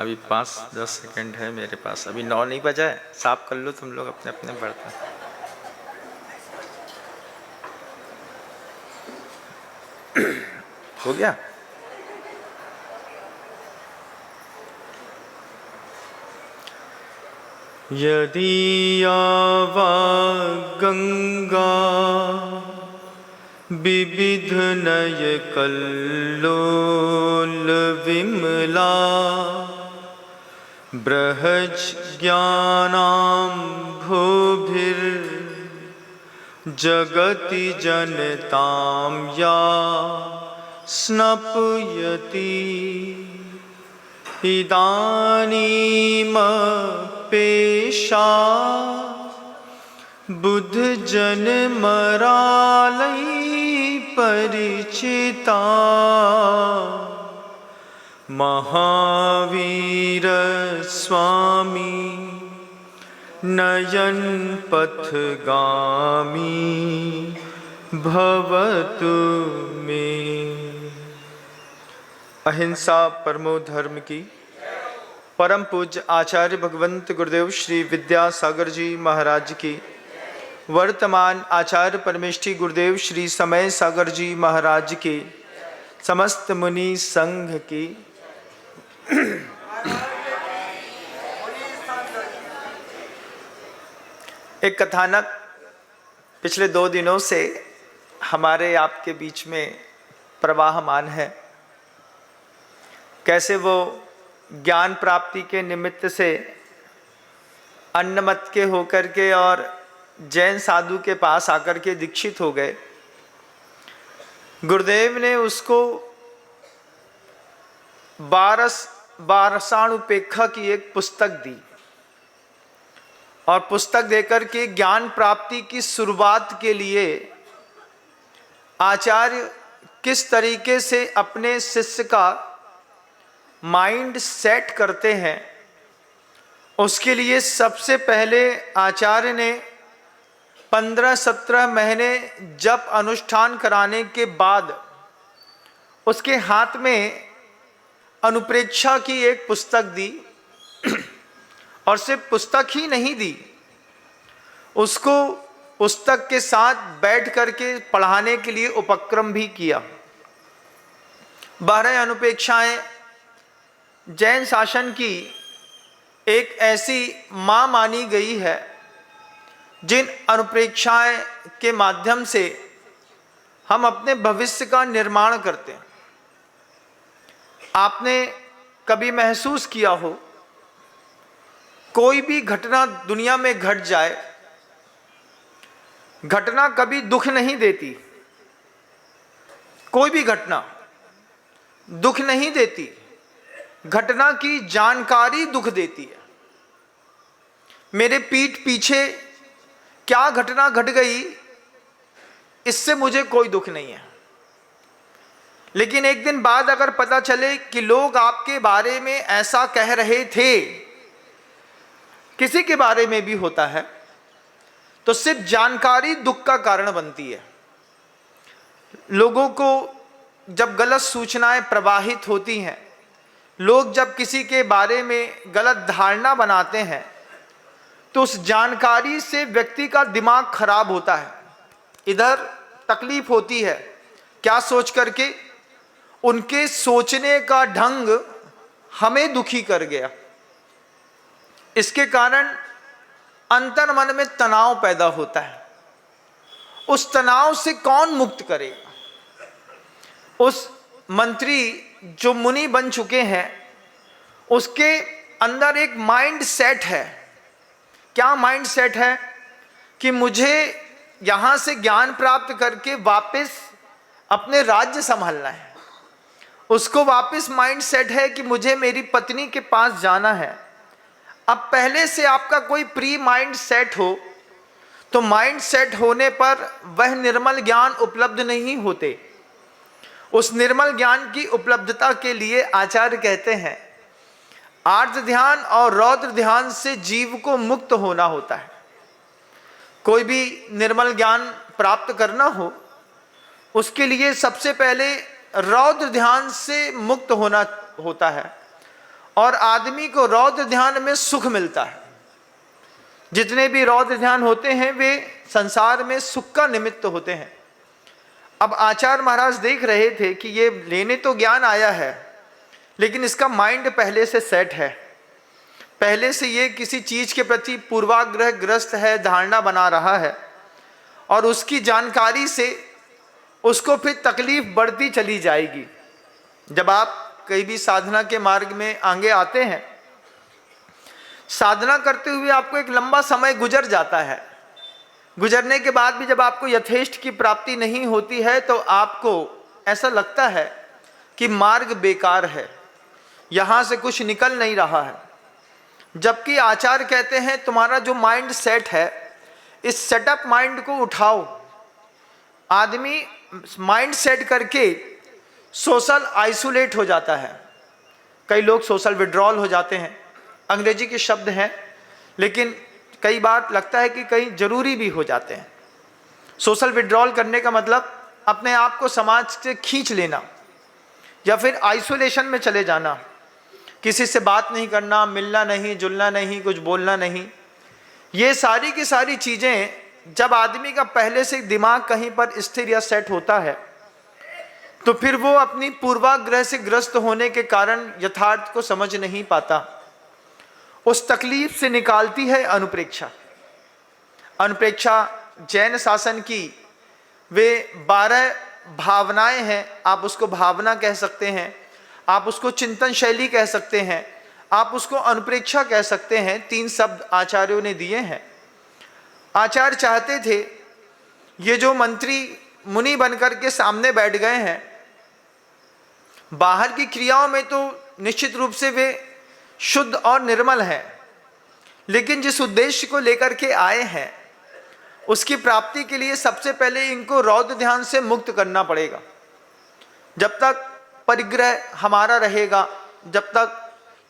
अभी 5-10 सेकंड है मेरे पास, अभी 9 नहीं बजा है। साफ कर लो तुम लोग अपने अपने बर्तन। हो गया? यदि आवा गंगा विविध नय कल्लोल विमला बृहज् ज्ञानाम्भोभिर्जगति जनतां या स्नपयति इदानीमपेशा बुद्ध जन मरालई परिचिता महावीर स्वामी नयन पथगामी भवतु मे। अहिंसा परमो धर्म की। परम पूज्य आचार्य भगवंत गुरुदेव श्री विद्यासागर जी महाराज की, वर्तमान आचार्य परमेष्ठी गुरुदेव श्री समय सागर जी महाराज की, समस्त मुनि संघ की। एक कथानक पिछले 2 दिनों से हमारे आपके बीच में प्रवाहमान है। कैसे वो ज्ञान प्राप्ति के निमित्त से अन्नमत के होकर के और जैन साधु के पास आकर के दीक्षित हो गए। गुरुदेव ने उसको बारसाणुपेक्षा की एक पुस्तक दी और पुस्तक देकर के ज्ञान प्राप्ति की शुरुआत के लिए आचार्य किस तरीके से अपने शिष्य का माइंड सेट करते हैं, उसके लिए सबसे पहले आचार्य ने 15-17 महीने जप अनुष्ठान कराने के बाद उसके हाथ में अनुप्रेक्षा की एक पुस्तक दी और सिर्फ पुस्तक ही नहीं दी, उसको पुस्तक के साथ बैठ करके पढ़ाने के लिए उपक्रम भी किया। 12 अनुपेक्षाएं जैन शासन की एक ऐसी मां मानी गई है जिन अनुप्रेक्षाएं के माध्यम से हम अपने भविष्य का निर्माण करते हैं। आपने कभी महसूस किया हो, कोई भी घटना दुनिया में घट जाए, घटना कभी दुख नहीं देती। कोई भी घटना दुख नहीं देती, घटना की जानकारी दुख देती है। मेरे पीठ पीछे क्या घटना घट गई, इससे मुझे कोई दुख नहीं है, लेकिन एक दिन बाद अगर पता चले कि लोग आपके बारे में ऐसा कह रहे थे, किसी के बारे में भी होता है, तो सिर्फ जानकारी दुख का कारण बनती है। लोगों को जब गलत सूचनाएं प्रवाहित होती हैं, लोग जब किसी के बारे में गलत धारणा बनाते हैं, तो उस जानकारी से व्यक्ति का दिमाग खराब होता है। इधर तकलीफ होती है, क्या सोच करके? उनके सोचने का ढंग हमें दुखी कर गया। इसके कारण अंतर मन में तनाव पैदा होता है। उस तनाव से कौन मुक्त करेगा? उस मंत्री जो मुनि बन चुके हैं, उसके अंदर एक माइंड सेट है। क्या माइंड सेट है? कि मुझे यहां से ज्ञान प्राप्त करके वापस अपने राज्य संभालना है। उसको वापस माइंड सेट है कि मुझे मेरी पत्नी के पास जाना है। अब पहले से आपका कोई प्री माइंड सेट हो तो माइंड सेट होने पर वह निर्मल ज्ञान उपलब्ध नहीं होते। उस निर्मल ज्ञान की उपलब्धता के लिए आचार्य कहते हैं आर्द्र ध्यान और रौद्र ध्यान से जीव को मुक्त होना होता है। कोई भी निर्मल ज्ञान प्राप्त करना हो उसके लिए सबसे पहले रौद्र ध्यान से मुक्त होना होता है, और आदमी को रौद्र ध्यान में सुख मिलता है। जितने भी रौद्र ध्यान होते हैं वे संसार में सुख का निमित्त होते हैं। अब आचार्य महाराज देख रहे थे कि ये लेने तो ज्ञान आया है, लेकिन इसका माइंड पहले से सेट है, पहले से ये किसी चीज के प्रति पूर्वाग्रह ग्रस्त है, धारणा बना रहा है, और उसकी जानकारी से उसको फिर तकलीफ बढ़ती चली जाएगी। जब आप कहीं भी साधना के मार्ग में आगे आते हैं, साधना करते हुए आपको एक लंबा समय गुजर जाता है, गुजरने के बाद भी जब आपको यथेष्ट की प्राप्ति नहीं होती है तो आपको ऐसा लगता है कि मार्ग बेकार है, यहाँ से कुछ निकल नहीं रहा है। जबकि आचार्य कहते हैं तुम्हारा जो माइंड सेट है, इस सेटअप माइंड को उठाओ। आदमी माइंड सेट करके सोशल आइसोलेट हो जाता है। कई लोग सोशल विड्रॉल हो जाते हैं, अंग्रेजी के शब्द हैं, लेकिन कई बार लगता है कि कहीं जरूरी भी हो जाते हैं। सोशल विड्रॉल करने का मतलब अपने आप को समाज से खींच लेना या फिर आइसोलेशन में चले जाना, किसी से बात नहीं करना, मिलना नहीं, जुलना नहीं, कुछ बोलना नहीं। ये सारी की सारी चीज़ें जब आदमी का पहले से दिमाग कहीं पर स्थिर या सेट होता है तो फिर वो अपनी पूर्वाग्रह से ग्रस्त होने के कारण यथार्थ को समझ नहीं पाता। उस तकलीफ से निकालती है अनुप्रेक्षा। अनुप्रेक्षा जैन शासन की वे 12 भावनाएं हैं। आप उसको भावना कह सकते हैं, आप उसको चिंतन शैली कह सकते हैं, आप उसको अनुप्रेक्षा कह सकते हैं। 3 शब्द आचार्यों ने दिए हैं। आचार्य चाहते थे ये जो मंत्री मुनि बनकर के सामने बैठ गए हैं, बाहर की क्रियाओं में तो निश्चित रूप से वे शुद्ध और निर्मल हैं, लेकिन जिस उद्देश्य को लेकर के आए हैं उसकी प्राप्ति के लिए सबसे पहले इनको रौद्र ध्यान से मुक्त करना पड़ेगा। जब तक परिग्रह हमारा रहेगा, जब तक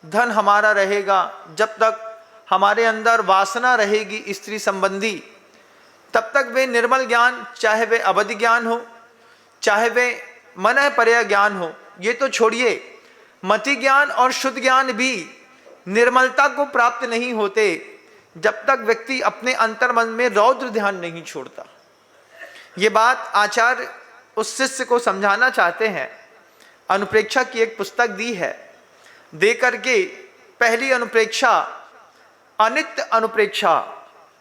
धन हमारा रहेगा, जब तक हमारे अंदर वासना रहेगी स्त्री संबंधी, तब तक वे निर्मल ज्ञान, चाहे वे अवधि ज्ञान हो, चाहे वे मन पर्य ज्ञान हो, ये तो छोड़िए, मति ज्ञान और शुद्ध ज्ञान भी निर्मलता को प्राप्त नहीं होते जब तक व्यक्ति अपने अंतर्मन में रौद्र ध्यान नहीं छोड़ता। ये बात आचार्य उस शिष्य को समझाना चाहते हैं। अनुप्रेक्षा की एक पुस्तक दी है, दे करके पहली अनुप्रेक्षा अनित्य अनुप्रेक्षा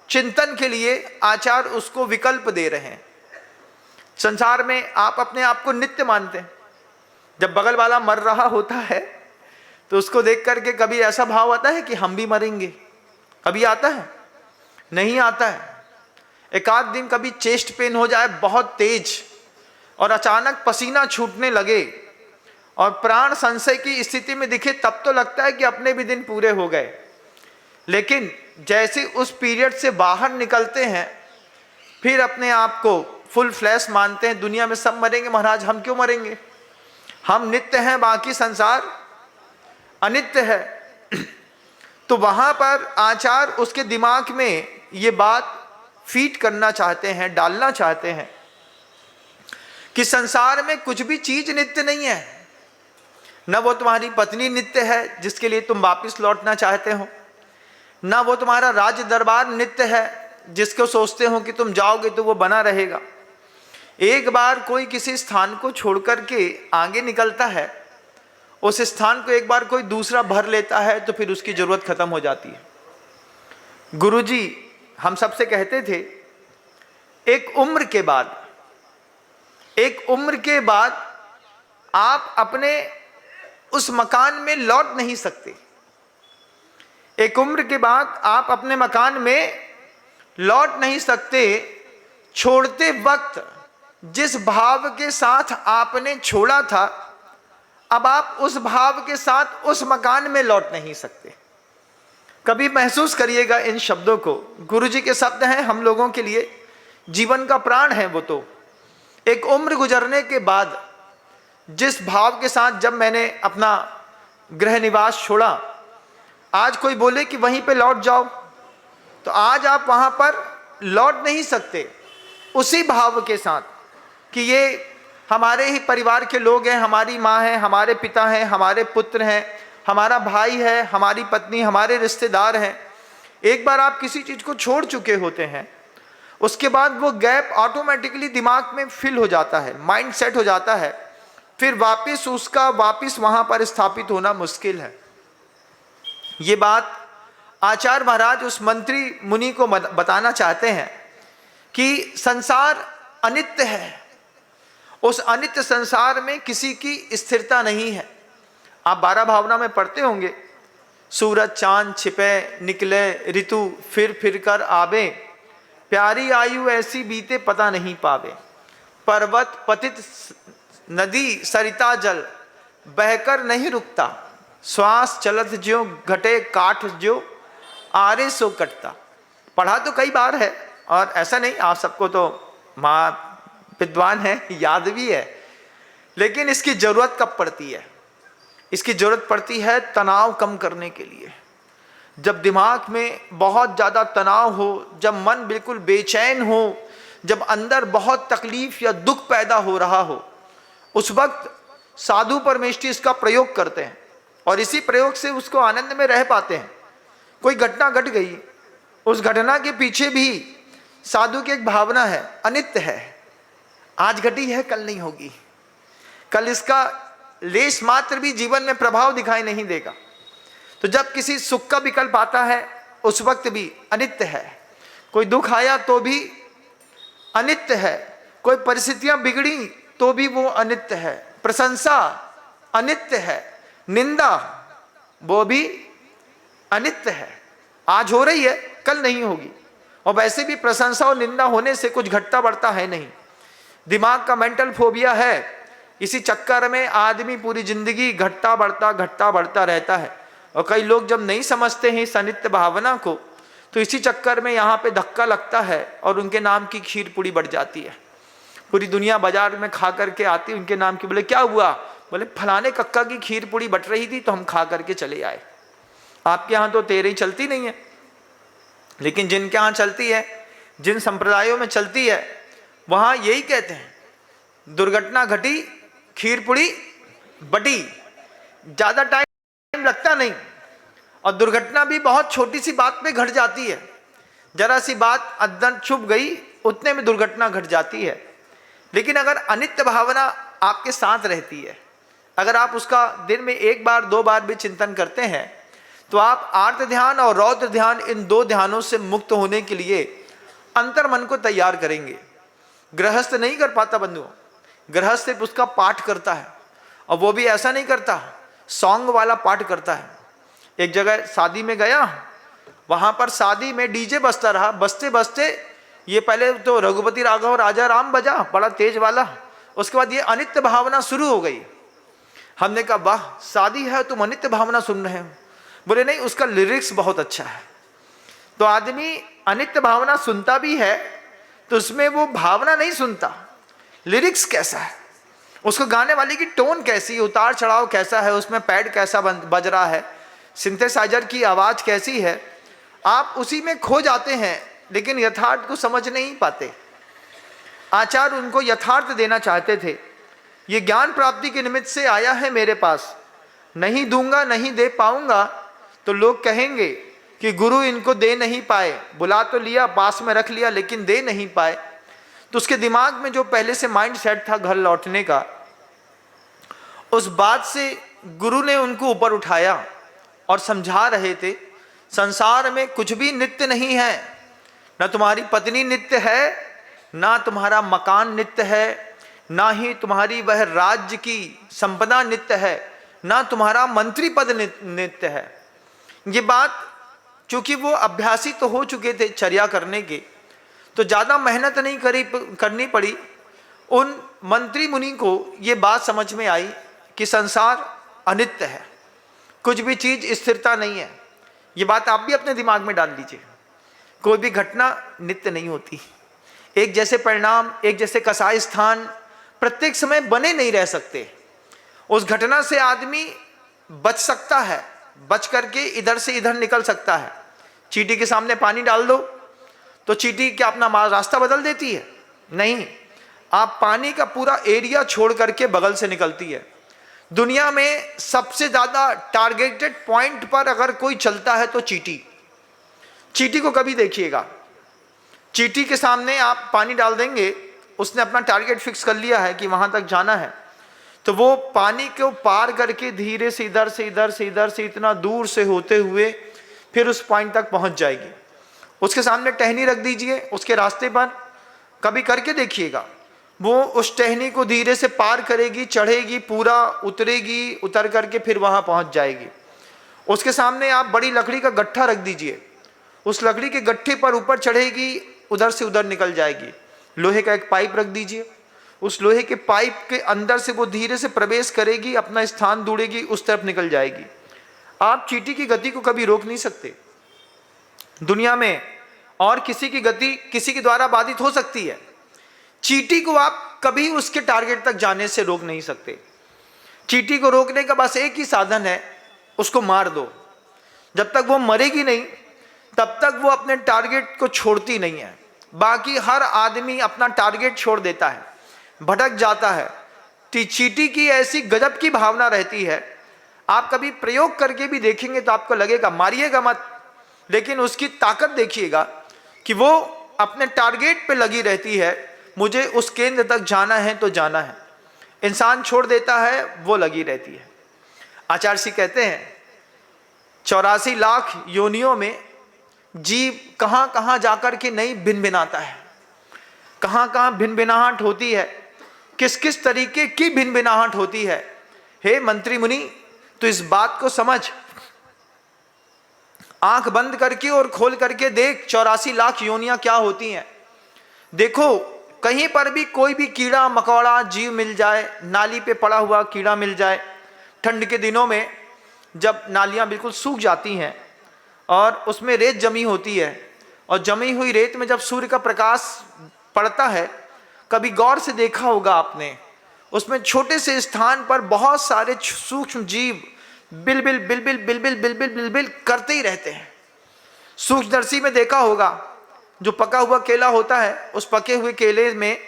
चिंतन के लिए आचार्य उसको विकल्प दे रहे हैं। संसार में आप अपने आप को नित्य मानते हैं। जब बगल वाला मर रहा होता है तो उसको देख करके कभी ऐसा भाव आता है कि हम भी मरेंगे? कभी आता है? नहीं आता है। एक आध दिन कभी चेस्ट पेन हो जाए बहुत तेज और अचानक पसीना छूटने लगे और प्राण संशय की स्थिति में दिखे, तब तो लगता है कि अपने भी दिन पूरे हो गए। लेकिन जैसे उस पीरियड से बाहर निकलते हैं फिर अपने आप को फुल फ्लैश मानते हैं। दुनिया में सब मरेंगे महाराज, हम क्यों मरेंगे? हम नित्य हैं, बाकी संसार अनित्य है। तो वहां पर आचार्य उसके दिमाग में ये बात फीड करना चाहते हैं, डालना चाहते हैं कि संसार में कुछ भी चीज नित्य नहीं है। न वो तुम्हारी पत्नी नित्य है जिसके लिए तुम वापस लौटना चाहते हो, न वो तुम्हारा राज दरबार नित्य है जिसको सोचते हो कि तुम जाओगे तो वो बना रहेगा। एक बार कोई किसी स्थान को छोड़कर के आगे निकलता है, उस स्थान को एक बार कोई दूसरा भर लेता है तो फिर उसकी जरूरत खत्म हो जाती है। गुरुजी हम सबसे कहते थे एक उम्र के बाद आप अपने उस मकान में लौट नहीं सकते। एक उम्र के बाद आप अपने मकान में लौट नहीं सकते। छोड़ते वक्त जिस भाव के साथ आपने छोड़ा था, अब आप उस भाव के साथ उस मकान में लौट नहीं सकते। कभी महसूस करिएगा इन शब्दों को। गुरु जी के शब्द हैं, हम लोगों के लिए जीवन का प्राण है वो। तो एक उम्र गुजरने के बाद जिस भाव के साथ जब मैंने अपना गृह निवास छोड़ा, आज कोई बोले कि वहीं पे लौट जाओ, तो आज आप वहां पर लौट नहीं सकते उसी भाव के साथ कि ये हमारे ही परिवार के लोग हैं, हमारी माँ है, हमारे पिता हैं, हमारे पुत्र हैं, हमारा भाई है, हमारी पत्नी, हमारे रिश्तेदार हैं। एक बार आप किसी चीज़ को छोड़ चुके होते हैं, उसके बाद वो गैप ऑटोमेटिकली दिमाग में फिल हो जाता है, माइंड सेट हो जाता है, फिर वापिस वहाँ पर स्थापित होना मुश्किल है। ये बात आचार्य महाराज उस मंत्री मुनि को बताना चाहते हैं कि संसार अनित्य है, उस अनित्य संसार में किसी की स्थिरता नहीं है। आप 12 भावना में पढ़ते होंगे, सूरज चांद छिपे निकले ऋतु फिर कर आवे, प्यारी आयु ऐसी बीते पता नहीं पावे, पर्वत पतित नदी सरिता जल बहकर नहीं रुकता, श्वास चलत ज्यों घटे काठ ज्यों आरे सो कटता। पढ़ा तो कई बार है, और ऐसा नहीं आप सबको तो माँ विद्वान है, याद भी है, लेकिन इसकी जरूरत कब पड़ती है? इसकी जरूरत पड़ती है तनाव कम करने के लिए। जब दिमाग में बहुत ज़्यादा तनाव हो, जब मन बिल्कुल बेचैन हो, जब अंदर बहुत तकलीफ या दुख पैदा हो रहा हो, उस वक्त साधु परमेष्ठी इसका प्रयोग करते हैं और इसी प्रयोग से उसको आनंद में रह पाते हैं। कोई घटना घट गई, उस घटना के पीछे भी साधु की एक भावना है, अनित्य है, आज घटी है कल नहीं होगी, कल इसका लेश मात्र भी जीवन में प्रभाव दिखाई नहीं देगा। तो जब किसी सुख का विकल्प आता है उस वक्त भी अनित्य है, कोई दुख आया तो भी अनित्य है, कोई परिस्थितियां बिगड़ी तो भी वो अनित्य है, प्रशंसा अनित्य है, निंदा वो भी अनित्य है, आज हो रही है कल नहीं होगी। और वैसे भी प्रशंसा और निंदा होने से कुछ घटता बढ़ता है नहीं। दिमाग का मेंटल फोबिया है, इसी चक्कर में आदमी पूरी जिंदगी घटता बढ़ता रहता है। और कई लोग जब नहीं समझते हैं इस अनित्य भावना को, तो इसी चक्कर में यहाँ पे धक्का लगता है और उनके नाम की खीर पूड़ी बढ़ जाती है। पूरी दुनिया बाजार में खा करके आती, उनके नाम की, बोले क्या हुआ, बोले फलाने कक्का की खीर पूड़ी बट रही थी तो हम खा करके चले आए। आपके यहाँ तो तेरे ही चलती नहीं है, लेकिन जिनके यहाँ चलती है, जिन संप्रदायों में चलती है, वहाँ यही कहते हैं, दुर्घटना घटी खीर पूड़ी बटी। ज़्यादा टाइम लगता नहीं, और दुर्घटना भी बहुत छोटी सी बात पे घट जाती है, जरा सी बात अंदर छुप गई उतने में दुर्घटना घट जाती है। लेकिन अगर अनित्य भावना आपके साथ रहती है, अगर आप उसका दिन में 1 बार 2 बार भी चिंतन करते हैं, तो आप आर्त ध्यान और रौद्र ध्यान, इन 2 ध्यानों से मुक्त होने के लिए अंतर मन को तैयार करेंगे। गृहस्थ नहीं कर पाता बंधुओं, गृहस्थ सिर्फ उसका पाठ करता है, और वो भी ऐसा नहीं करता, सॉन्ग वाला पाठ करता है। एक जगह शादी में गया, वहाँ पर शादी में डीजे बजता रहा, बजते बजते ये पहले तो रघुपति राघव राजा राम बजा बड़ा तेज वाला, उसके बाद ये अनित्य भावना शुरू हो गई। हमने कहा वाह शादी है तुम अनित्य भावना सुन रहे हो, बोले नहीं उसका लिरिक्स बहुत अच्छा है। तो आदमी अनित्य भावना सुनता भी है तो उसमें वो भावना नहीं सुनता, लिरिक्स कैसा है, उसको गाने वाले की टोन कैसी है, उतार चढ़ाव कैसा है, उसमें पैड कैसा बज रहा है, सिंथेसाइजर की आवाज़ कैसी है, आप उसी में खो जाते हैं, लेकिन यथार्थ को समझ नहीं पाते। आचार्य उनको यथार्थ देना चाहते थे, ये ज्ञान प्राप्ति के निमित्त से आया है मेरे पास, नहीं दूंगा नहीं दे पाऊंगा तो लोग कहेंगे कि गुरु इनको दे नहीं पाए, बुला तो लिया पास में रख लिया लेकिन दे नहीं पाए। तो उसके दिमाग में जो पहले से माइंड सेट था घर लौटने का, उस बात से गुरु ने उनको ऊपर उठाया और समझा रहे थे, संसार में कुछ भी नित्य नहीं है, ना तुम्हारी पत्नी नित्य है, ना तुम्हारा मकान नित्य है, ना ही तुम्हारी वह राज्य की संपदा नित्य है, ना तुम्हारा मंत्री पद नित्य है। ये बात चूंकि वो अभ्यासी तो हो चुके थे चर्या करने के, तो ज़्यादा मेहनत नहीं करनी पड़ी। उन मंत्री मुनि को ये बात समझ में आई कि संसार अनित्य है, कुछ भी चीज़ स्थिरता नहीं है। ये बात आप भी अपने दिमाग में डाल लीजिए। कोई भी घटना नित्य नहीं होती, एक जैसे परिणाम, एक जैसे कसाई स्थान प्रत्येक समय बने नहीं रह सकते। उस घटना से आदमी बच सकता है, बच करके इधर से इधर निकल सकता है। चींटी के सामने पानी डाल दो तो चींटी क्या अपना रास्ता बदल देती है? नहीं, आप पानी का पूरा एरिया छोड़ करके बगल से निकलती है। दुनिया में सबसे ज्यादा टारगेटेड पॉइंट पर अगर कोई चलता है तो चींटी। चींटी को कभी देखिएगा, चींटी के सामने आप पानी डाल देंगे, उसने अपना टारगेट फिक्स कर लिया है कि वहां तक जाना है, तो वो पानी को पार करके धीरे से इधर से इधर से इधर से इतना दूर से होते हुए फिर उस पॉइंट तक पहुंच जाएगी। उसके सामने टहनी रख दीजिए उसके रास्ते पर, कभी करके देखिएगा। वो उस टहनी को धीरे से पार करेगी, चढ़ेगी, पूरा उतरेगी, उतर करके फिर वहां पहुंच जाएगी। उसके सामने आप बड़ी लकड़ी का गट्ठा रख दीजिए, उस लकड़ी के गट्ठे पर ऊपर चढ़ेगी, उधर से उधर निकल जाएगी। लोहे का एक पाइप रख दीजिए, उस लोहे के पाइप के अंदर से वो धीरे से प्रवेश करेगी, अपना स्थान ढूंढेगी, उस तरफ निकल जाएगी। आप चींटी की गति को कभी रोक नहीं सकते। दुनिया में और किसी की गति किसी के द्वारा बाधित हो सकती है, चींटी को आप कभी उसके टारगेट तक जाने से रोक नहीं सकते। चींटी को रोकने का बस एक ही साधन है, उसको मार दो। जब तक वो मरेगी नहीं तब तक वो अपने टारगेट को छोड़ती नहीं है। बाकी हर आदमी अपना टारगेट छोड़ देता है, भटक जाता है। चींटी की ऐसी गजब की भावना रहती है, आप कभी प्रयोग करके भी देखेंगे तो आपको लगेगा, मारिएगा मत, लेकिन उसकी ताकत देखिएगा कि वो अपने टारगेट पे लगी रहती है। मुझे उस केंद्र तक जाना है तो जाना है। इंसान छोड़ देता है, वो लगी रहती है। आचार्य जी कहते हैं 84 लाख योनियों में जीव कहां कहां जाकर के नहीं भिन भिनाता है, कहां कहां भिन भिनाहट होती है, किस किस तरीके की भिन भिनाहट होती है। हे मंत्री मुनि, तो इस बात को समझ, आंख बंद करके और खोल करके देख 84 लाख योनियां क्या होती हैं। देखो कहीं पर भी कोई भी कीड़ा मकोड़ा जीव मिल जाए, नाली पे पड़ा हुआ कीड़ा मिल जाए। ठंड के दिनों में जब नालियां बिल्कुल सूख जाती हैं और उसमें रेत जमी होती है, और जमी हुई रेत में जब सूर्य का प्रकाश पड़ता है, कभी गौर से देखा होगा आपने, उसमें छोटे से स्थान पर बहुत सारे सूक्ष्म जीव बिलबिल बिलबिल बिलबिल बिलबिल बिलबिल करते ही रहते हैं। सूक्ष्मदर्शी में देखा होगा, जो पका हुआ केला होता है, उस पके हुए केले में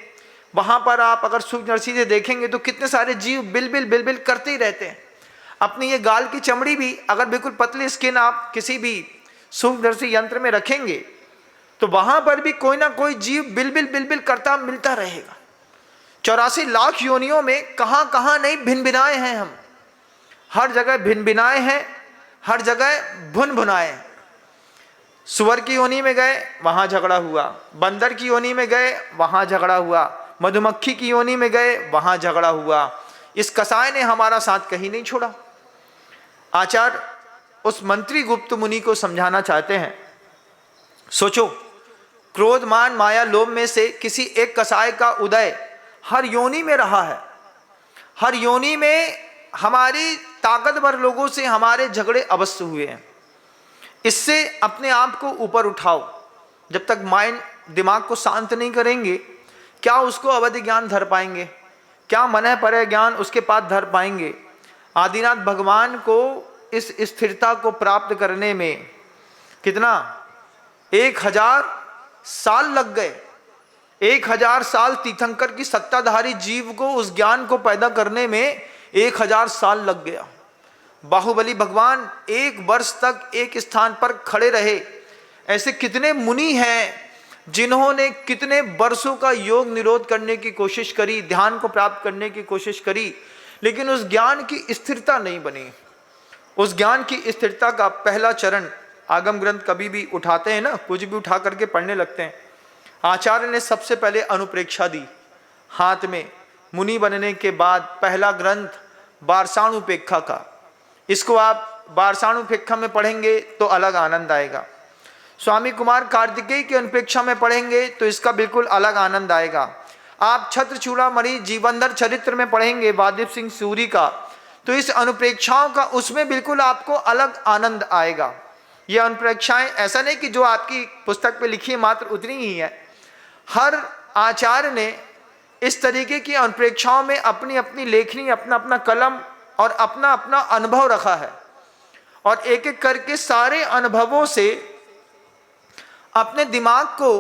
वहां पर आप अगर सूक्ष्मदर्शी से देखेंगे तो कितने सारे जीव बिलबिल बिलबिल करते ही रहते हैं। अपनी ये गाल की चमड़ी भी अगर बिल्कुल पतली स्किन आप किसी भी सूक्ष्मदर्शी यंत्र में रखेंगे तो वहां पर भी कोई ना कोई जीव बिलबिल बिलबिल करता मिलता रहेगा। 84 लाख योनियों में कहां कहां नहीं भिन भिनाए हैं हम, हर जगह भिन भिनाए हैं, हर जगह भुन भुनाए हैं। सुअर की योनि में गए वहां झगड़ा हुआ, बंदर की योनि में गए वहां झगड़ा हुआ, मधुमक्खी की योनि में गए वहां झगड़ा हुआ। इस कसाय ने हमारा साथ कहीं नहीं छोड़ा। आचार्य उस मंत्री गुप्त मुनि को समझाना चाहते हैं, सोचो, क्रोध मान माया लोभ में से किसी एक कसाय का उदय हर योनि में रहा है। हर योनि में हमारी ताकतवर लोगों से हमारे झगड़े अवश्य हुए हैं। इससे अपने आप को ऊपर उठाओ। जब तक माइंड दिमाग को शांत नहीं करेंगे, क्या उसको अवधि ज्ञान धर पाएंगे? क्या मन पर ज्ञान उसके पास धर पाएंगे? आदिनाथ भगवान को इस स्थिरता को प्राप्त करने में कितना 1000 साल लग गए। 1000 साल तीर्थंकर की सत्ताधारी जीव को उस ज्ञान को पैदा करने में 1000 साल लग गया। बाहुबली भगवान 1 वर्ष तक एक स्थान पर खड़े रहे। ऐसे कितने मुनि हैं जिन्होंने कितने वर्षों का योग निरोध करने की कोशिश करी, ध्यान को प्राप्त करने की कोशिश करी, लेकिन उस ज्ञान की स्थिरता नहीं बनी। उस ज्ञान की स्थिरता का पहला चरण आगम ग्रंथ कभी भी उठाते हैं ना, कुछ भी उठा करके पढ़ने लगते हैं। आचार्य ने सबसे पहले अनुप्रेक्षा दी हाथ में। मुनि बनने के बाद पहला ग्रंथ बारसाणुपेक्षा का, इसको आप बारसाणुपेक्षा में पढ़ेंगे तो अलग आनंद आएगा। स्वामी कुमार कार्तिकेय की अनुपेक्षा में पढ़ेंगे तो इसका बिल्कुल अलग आनंद आएगा। आप छत्र चूड़ामणि जीवनधर चरित्र में पढ़ेंगे वादीप सिंह सूरी का, तो इस अनुप्रेक्षाओं का उसमें बिल्कुल आपको अलग आनंद आएगा। ये अनुप्रेक्षाएं ऐसा नहीं कि जो आपकी पुस्तक पे लिखी है मात्र उतनी ही है। हर आचार्य ने इस तरीके की अनुप्रेक्षाओं में अपनी अपनी लेखनी, अपना अपना कलम और अपना अपना अनुभव रखा है, और एक एक करके सारे अनुभवों से अपने दिमाग को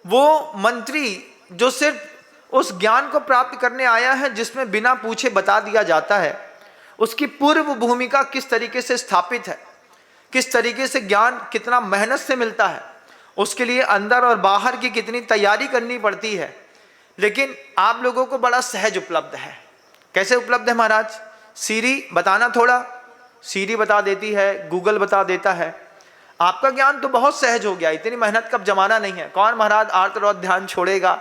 वो मंत्री जो सिर्फ उस ज्ञान को प्राप्त करने आया है जिसमें बिना पूछे बता दिया जाता है, उसकी पूर्व भूमिका किस तरीके से स्थापित है, किस तरीके से ज्ञान कितना मेहनत से मिलता है, उसके लिए अंदर और बाहर की कितनी तैयारी करनी पड़ती है, लेकिन आप लोगों को बड़ा सहज उपलब्ध है। कैसे उपलब्ध है महाराज? सीरी बताना थोड़ा, सीरी बता देती है, गूगल बता देता है, आपका ज्ञान तो बहुत सहज हो गया। इतनी मेहनत का जमाना नहीं है। कौन महाराज आर्त और ध्यान छोड़ेगा?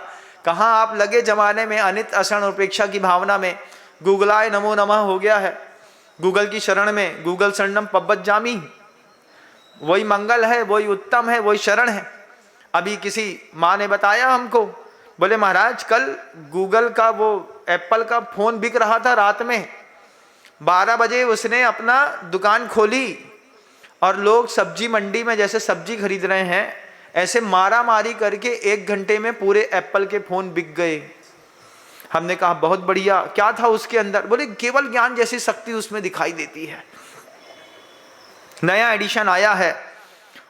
कहाँ आप लगे जमाने में अनित अक्षण उपेक्षा की भावना में। गूगलाय नमो नमः हो गया है, गूगल की शरण में। गूगल शरणम पब्बत जामी, वही मंगल है, वही उत्तम है, वही शरण है। अभी किसी माँ ने बताया हमको, बोले महाराज कल गूगल का वो एप्पल का फोन बिक रहा था, रात में 12 बजे उसने अपना दुकान खोली और लोग सब्जी मंडी में जैसे सब्जी खरीद रहे हैं ऐसे मारा मारी करके 1 घंटे में पूरे एप्पल के फोन बिक गए। हमने कहा बहुत बढ़िया। क्या था उसके अंदर? बोले केवल ज्ञान जैसी शक्ति उसमें दिखाई देती है। नया एडिशन आया है,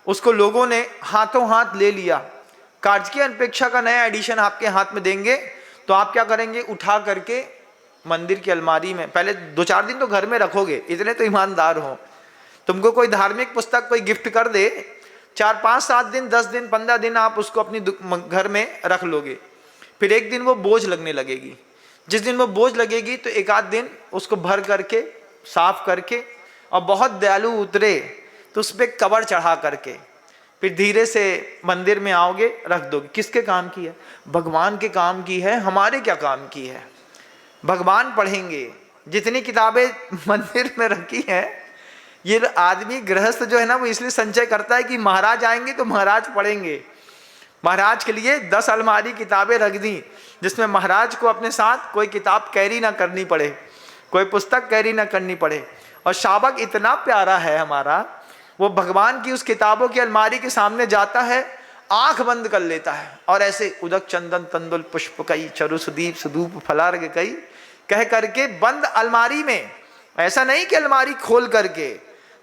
उसको लोगों ने हाथों हाथ ले लिया। कार्तिकीय अनुप्रेक्षा का नया एडिशन आपके हाथ में देंगे तो आप क्या करेंगे? उठा करके मंदिर की अलमारी में पहले 2-4 दिन तो घर में रखोगे, इतने तो ईमानदार हो। तुमको कोई धार्मिक पुस्तक कोई गिफ्ट कर दे, 4-5-7 दिन 10 दिन 15 दिन आप उसको अपनी घर में रख लोगे, फिर एक दिन वो बोझ लगने लगेगी। जिस दिन वो बोझ लगेगी तो 1 आध दिन उसको भर करके साफ करके और बहुत दयालु उतरे तो उस पर कवर चढ़ा करके फिर धीरे से मंदिर में आओगे, रख दोगे। किसके काम की है? भगवान के काम की है। हमारे क्या काम की है? भगवान पढ़ेंगे। जितनी किताबें मंदिर में रखी हैं, ये आदमी गृहस्थ जो है ना वो इसलिए संचय करता है कि महाराज आएंगे तो महाराज पढ़ेंगे। महाराज के लिए 10 अलमारी किताबें रख दी जिसमें महाराज को अपने साथ कोई किताब कैरी ना करनी पड़े, कोई पुस्तक कैरी ना करनी पड़े। और शावक इतना प्यारा है हमारा, वो भगवान की उस किताबों की अलमारी के सामने जाता है, आंख बंद कर लेता है और ऐसे उदक चंदन तंदुल पुष्प कई चरु सुदीप सुधूप फलार्ग कई कह करके बंद अलमारी में, ऐसा नहीं कि अलमारी खोल करके,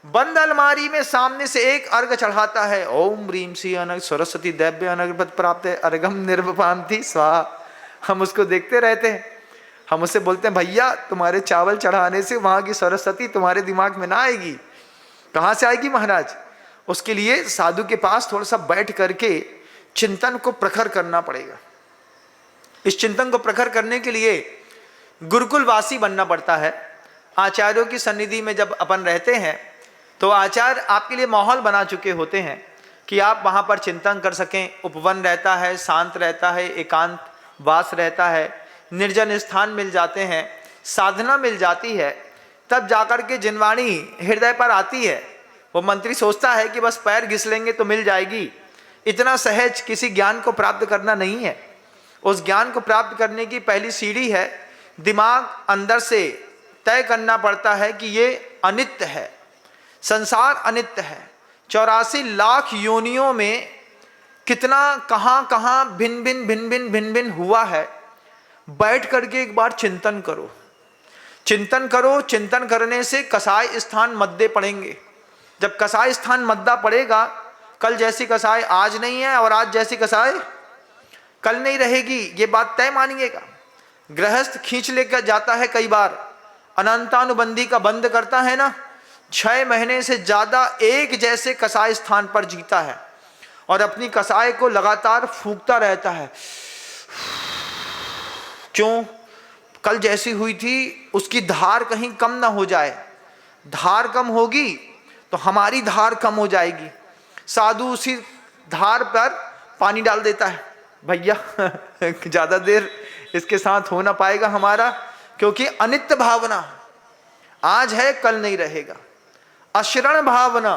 बंद अलमारी में सामने से एक अर्घ चढ़ाता है। ओम ह्रीम सी अनग सरस्वती दैव्य अनगपत प्राप्त अर्घम निर्वपांति स्वाहा। हम उसको देखते रहते हैं, हम उससे बोलते हैं भैया तुम्हारे चावल चढ़ाने से वहां की सरस्वती तुम्हारे दिमाग में ना आएगी। कहाँ से आएगी महाराज? उसके लिए साधु के पास थोड़ा सा बैठ करके चिंतन को प्रखर करना पड़ेगा। इस चिंतन को प्रखर करने के लिए गुरुकुलवासी बनना पड़ता है। आचार्यों की सन्निधि में जब अपन रहते हैं तो आचार्य आपके लिए माहौल बना चुके होते हैं कि आप वहाँ पर चिंतन कर सकें। उपवन रहता है, शांत रहता है, एकांत वास रहता है, निर्जन स्थान मिल जाते हैं, साधना मिल जाती है। तब जाकर के जिनवाणी हृदय पर आती है। वो मंत्री सोचता है कि बस पैर घिस लेंगे तो मिल जाएगी। इतना सहज किसी ज्ञान को प्राप्त करना नहीं है। उस ज्ञान को प्राप्त करने की पहली सीढ़ी है, दिमाग अंदर से तय करना पड़ता है कि ये अनित्य है, संसार अनित्य है। 84 लाख योनियों में कितना कहाँ कहाँ भिन्न भिन्न हुआ है। बैठ करके एक बार चिंतन करो, चिंतन करो। चिंतन करने से कसाय स्थान मद्दे पड़ेंगे। जब कसाय स्थान मद्दा पड़ेगा, कल जैसी कसाय आज नहीं है और आज जैसी कसाय कल नहीं रहेगी, ये बात तय मानिएगा। गृहस्थ खींच लेकर जाता है, कई बार अनंतानुबंधी का बंद करता है ना, 6 महीने से ज्यादा एक जैसे कसाय स्थान पर जीता है और अपनी कसाय को लगातार फूंकता रहता है। क्यों? कल जैसी हुई थी उसकी धार कहीं कम ना हो जाए। धार कम होगी तो हमारी धार कम हो जाएगी। साधु उसी धार पर पानी डाल देता है, भैया ज्यादा देर इसके साथ हो ना पाएगा हमारा, क्योंकि अनित्य भावना आज है कल नहीं रहेगा। अशरण भावना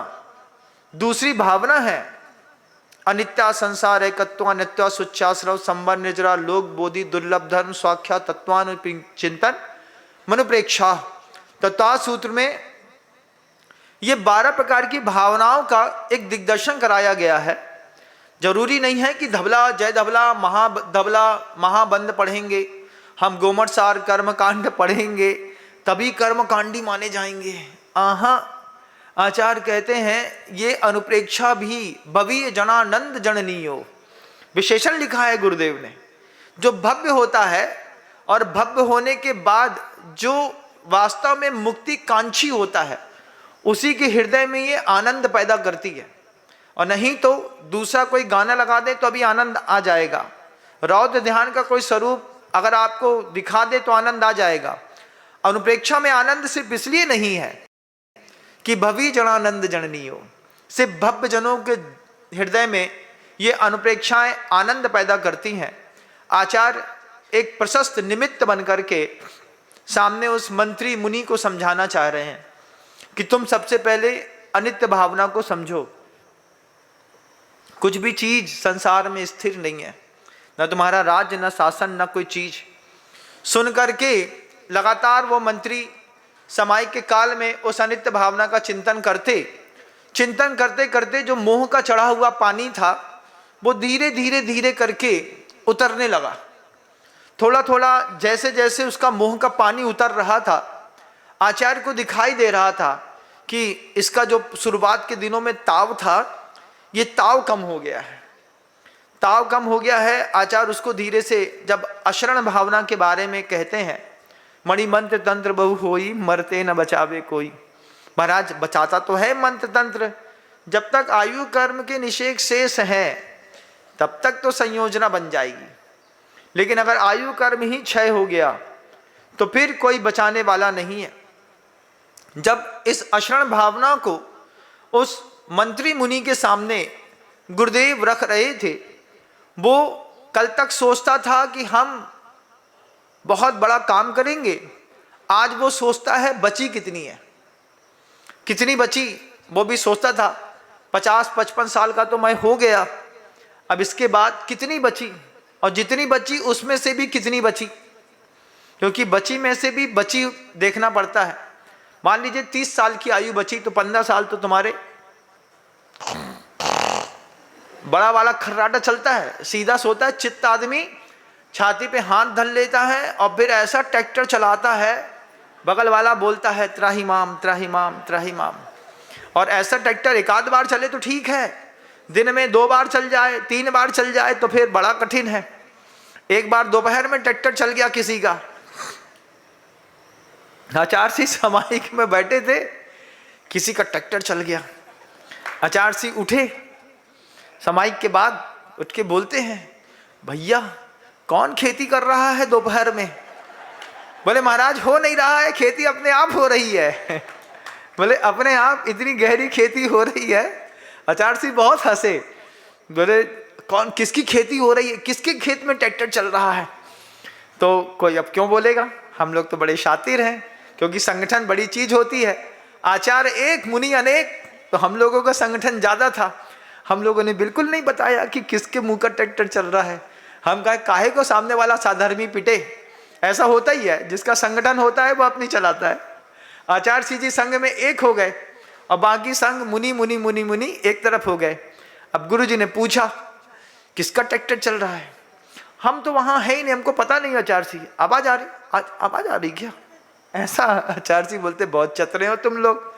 दूसरी भावना है। अनित्या संसार एकत्व नित्या सुच्चाश्रव संबर निर्जरा लोक बोधि दुर्लभ धर्म स्वाख्या तत्वानुचिंतन मनुप्रेक्षा। तत्व सूत्र में ये 12 प्रकार की भावनाओं का एक दिग्दर्शन कराया गया है। जरूरी नहीं है कि धबला, जय धबला, महाबंद पढ़ेंगे, हम गोमटसार कर्मकांड पढ़ेंगे तभी कर्मकांडी माने जाएंगे। आचार्य कहते हैं ये अनुप्रेक्षा भी भवीय जनानंद जननीयो, विशेषण लिखा है गुरुदेव ने। जो भव्य होता है और भव्य होने के बाद जो वास्तव में मुक्ति कांक्षी होता है, उसी के हृदय में ये आनंद पैदा करती है। और नहीं तो दूसरा कोई गाना लगा दे तो अभी आनंद आ जाएगा, रौद्र ध्यान का कोई स्वरूप अगर आपको दिखा दे तो आनंद आ जाएगा। अनुप्रेक्षा में आनंद सिर्फ इसलिए नहीं है कि भवी जनानंद जननी हो, सिर्फ भव्य जनों के हृदय में ये अनुप्रेक्षाएं आनंद पैदा करती हैं। आचार्य एक प्रशस्त निमित्त बनकर के सामने उस मंत्री मुनि को समझाना चाह रहे हैं कि तुम सबसे पहले अनित्य भावना को समझो। कुछ भी चीज संसार में स्थिर नहीं है, न तुम्हारा राज्य, न शासन, न कोई चीज। सुन करके लगातार वो मंत्री समय के काल में उस अनित्य भावना का चिंतन करते करते जो मोह का चढ़ा हुआ पानी था वो धीरे धीरे करके उतरने लगा। थोड़ा थोड़ा जैसे जैसे उसका मोह का पानी उतर रहा था, आचार्य को दिखाई दे रहा था कि इसका जो शुरुआत के दिनों में ताव था, ये ताव कम हो गया है। आचार्य उसको धीरे से, जब अशरण भावना के बारे में कहते हैं, मणि मंत्र तंत्र बहु होई, मरते न बचावे कोई। महाराज बचाता तो है मंत्र तंत्र, जब तक आयु कर्म के निषेध शेष है तब तक तो संयोजना बन जाएगी, लेकिन अगर आयु कर्म ही क्षय हो गया तो फिर कोई बचाने वाला नहीं है। जब इस अशरण भावना को उस मंत्री मुनि के सामने गुरुदेव रख रहे थे, वो कल तक सोचता था कि हम बहुत बड़ा काम करेंगे, आज वो सोचता है बची कितनी है, कितनी बची। वो भी सोचता था 50-55 साल का तो मैं हो गया, अब इसके बाद कितनी बची, और जितनी बची उसमें से भी कितनी बची, क्योंकि बची में से भी बची देखना पड़ता है। मान लीजिए 30 साल की आयु बची तो 15 साल तो तुम्हारे बड़ा वाला खर्राटा चलता है, सीधा सोता है चित्त आदमी, छाती पे हाथ धर लेता है और फिर ऐसा ट्रैक्टर चलाता है, बगल वाला बोलता है त्राहिमाम त्राहिमाम त्राहिमाम। और ऐसा ट्रैक्टर एक आध बार चले तो ठीक है, दिन में 2 बार चल जाए, 3 बार चल जाए तो फिर बड़ा कठिन है। एक बार दोपहर में ट्रैक्टर चल गया किसी का, आचार्य सिंह समाहिक में बैठे थे, किसी का ट्रैक्टर चल गया। आचार्य सिंह उठे, समाहिक के बाद उठ के बोलते हैं, भैया कौन खेती कर रहा है दोपहर में? बोले महाराज हो नहीं रहा है, खेती अपने आप हो रही है। बोले अपने आप इतनी गहरी खेती हो रही है? आचार्य सिंह बहुत हंसे, बोले कौन, किसकी खेती हो रही है, किसके खेत में ट्रैक्टर चल रहा है? तो कोई अब क्यों बोलेगा, हम लोग तो बड़े शातिर हैं, क्योंकि संगठन बड़ी चीज होती है। आचार्य एक, मुनि अनेक, तो हम लोगों का संगठन ज्यादा था। हम लोगों ने बिल्कुल नहीं बताया कि किसके मुंह का ट्रैक्टर चल रहा है। हम कहे काहे को सामने वाला साधर्मी पिटे, ऐसा होता ही है, जिसका संगठन होता है वो अपनी चलाता है। आचार्य सिंह जी संघ में एक हो गए और बाकी संघ मुनि मुनि मुनि मुनि एक तरफ हो गए। अब गुरु जी ने पूछा किसका ट्रैक्टर चल रहा है? हम तो वहां है ही नहीं, हमको पता नहीं। आचार्य सिंह आवाज आ रही क्या? ऐसा आचार्य सिंह बोलते बहुत चतुरे हो तुम लोग,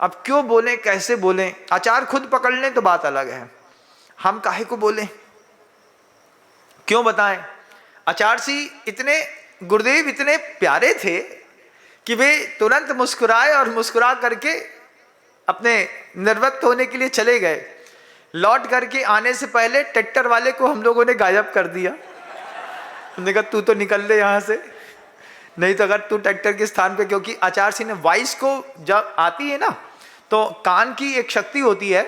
अब क्यों बोले, कैसे बोले? आचार्य खुद पकड़ लें तो बात अलग है, हम काहे को बोले, क्यों बताएं? आचार्य सिंह इतने, गुरुदेव इतने प्यारे थे कि वे तुरंत मुस्कुराए और मुस्कुरा करके अपने निर्वक्त होने के लिए चले गए। लौट करके आने से पहले ट्रैक्टर वाले को हम लोगों ने गायब कर दिया। हमने कहा तू तो निकल ले यहाँ से, नहीं तो अगर तू ट्रैक्टर के स्थान पे, क्योंकि आचार्य सिंह ने वॉइस को जब आती है ना, तो कान की एक शक्ति होती है,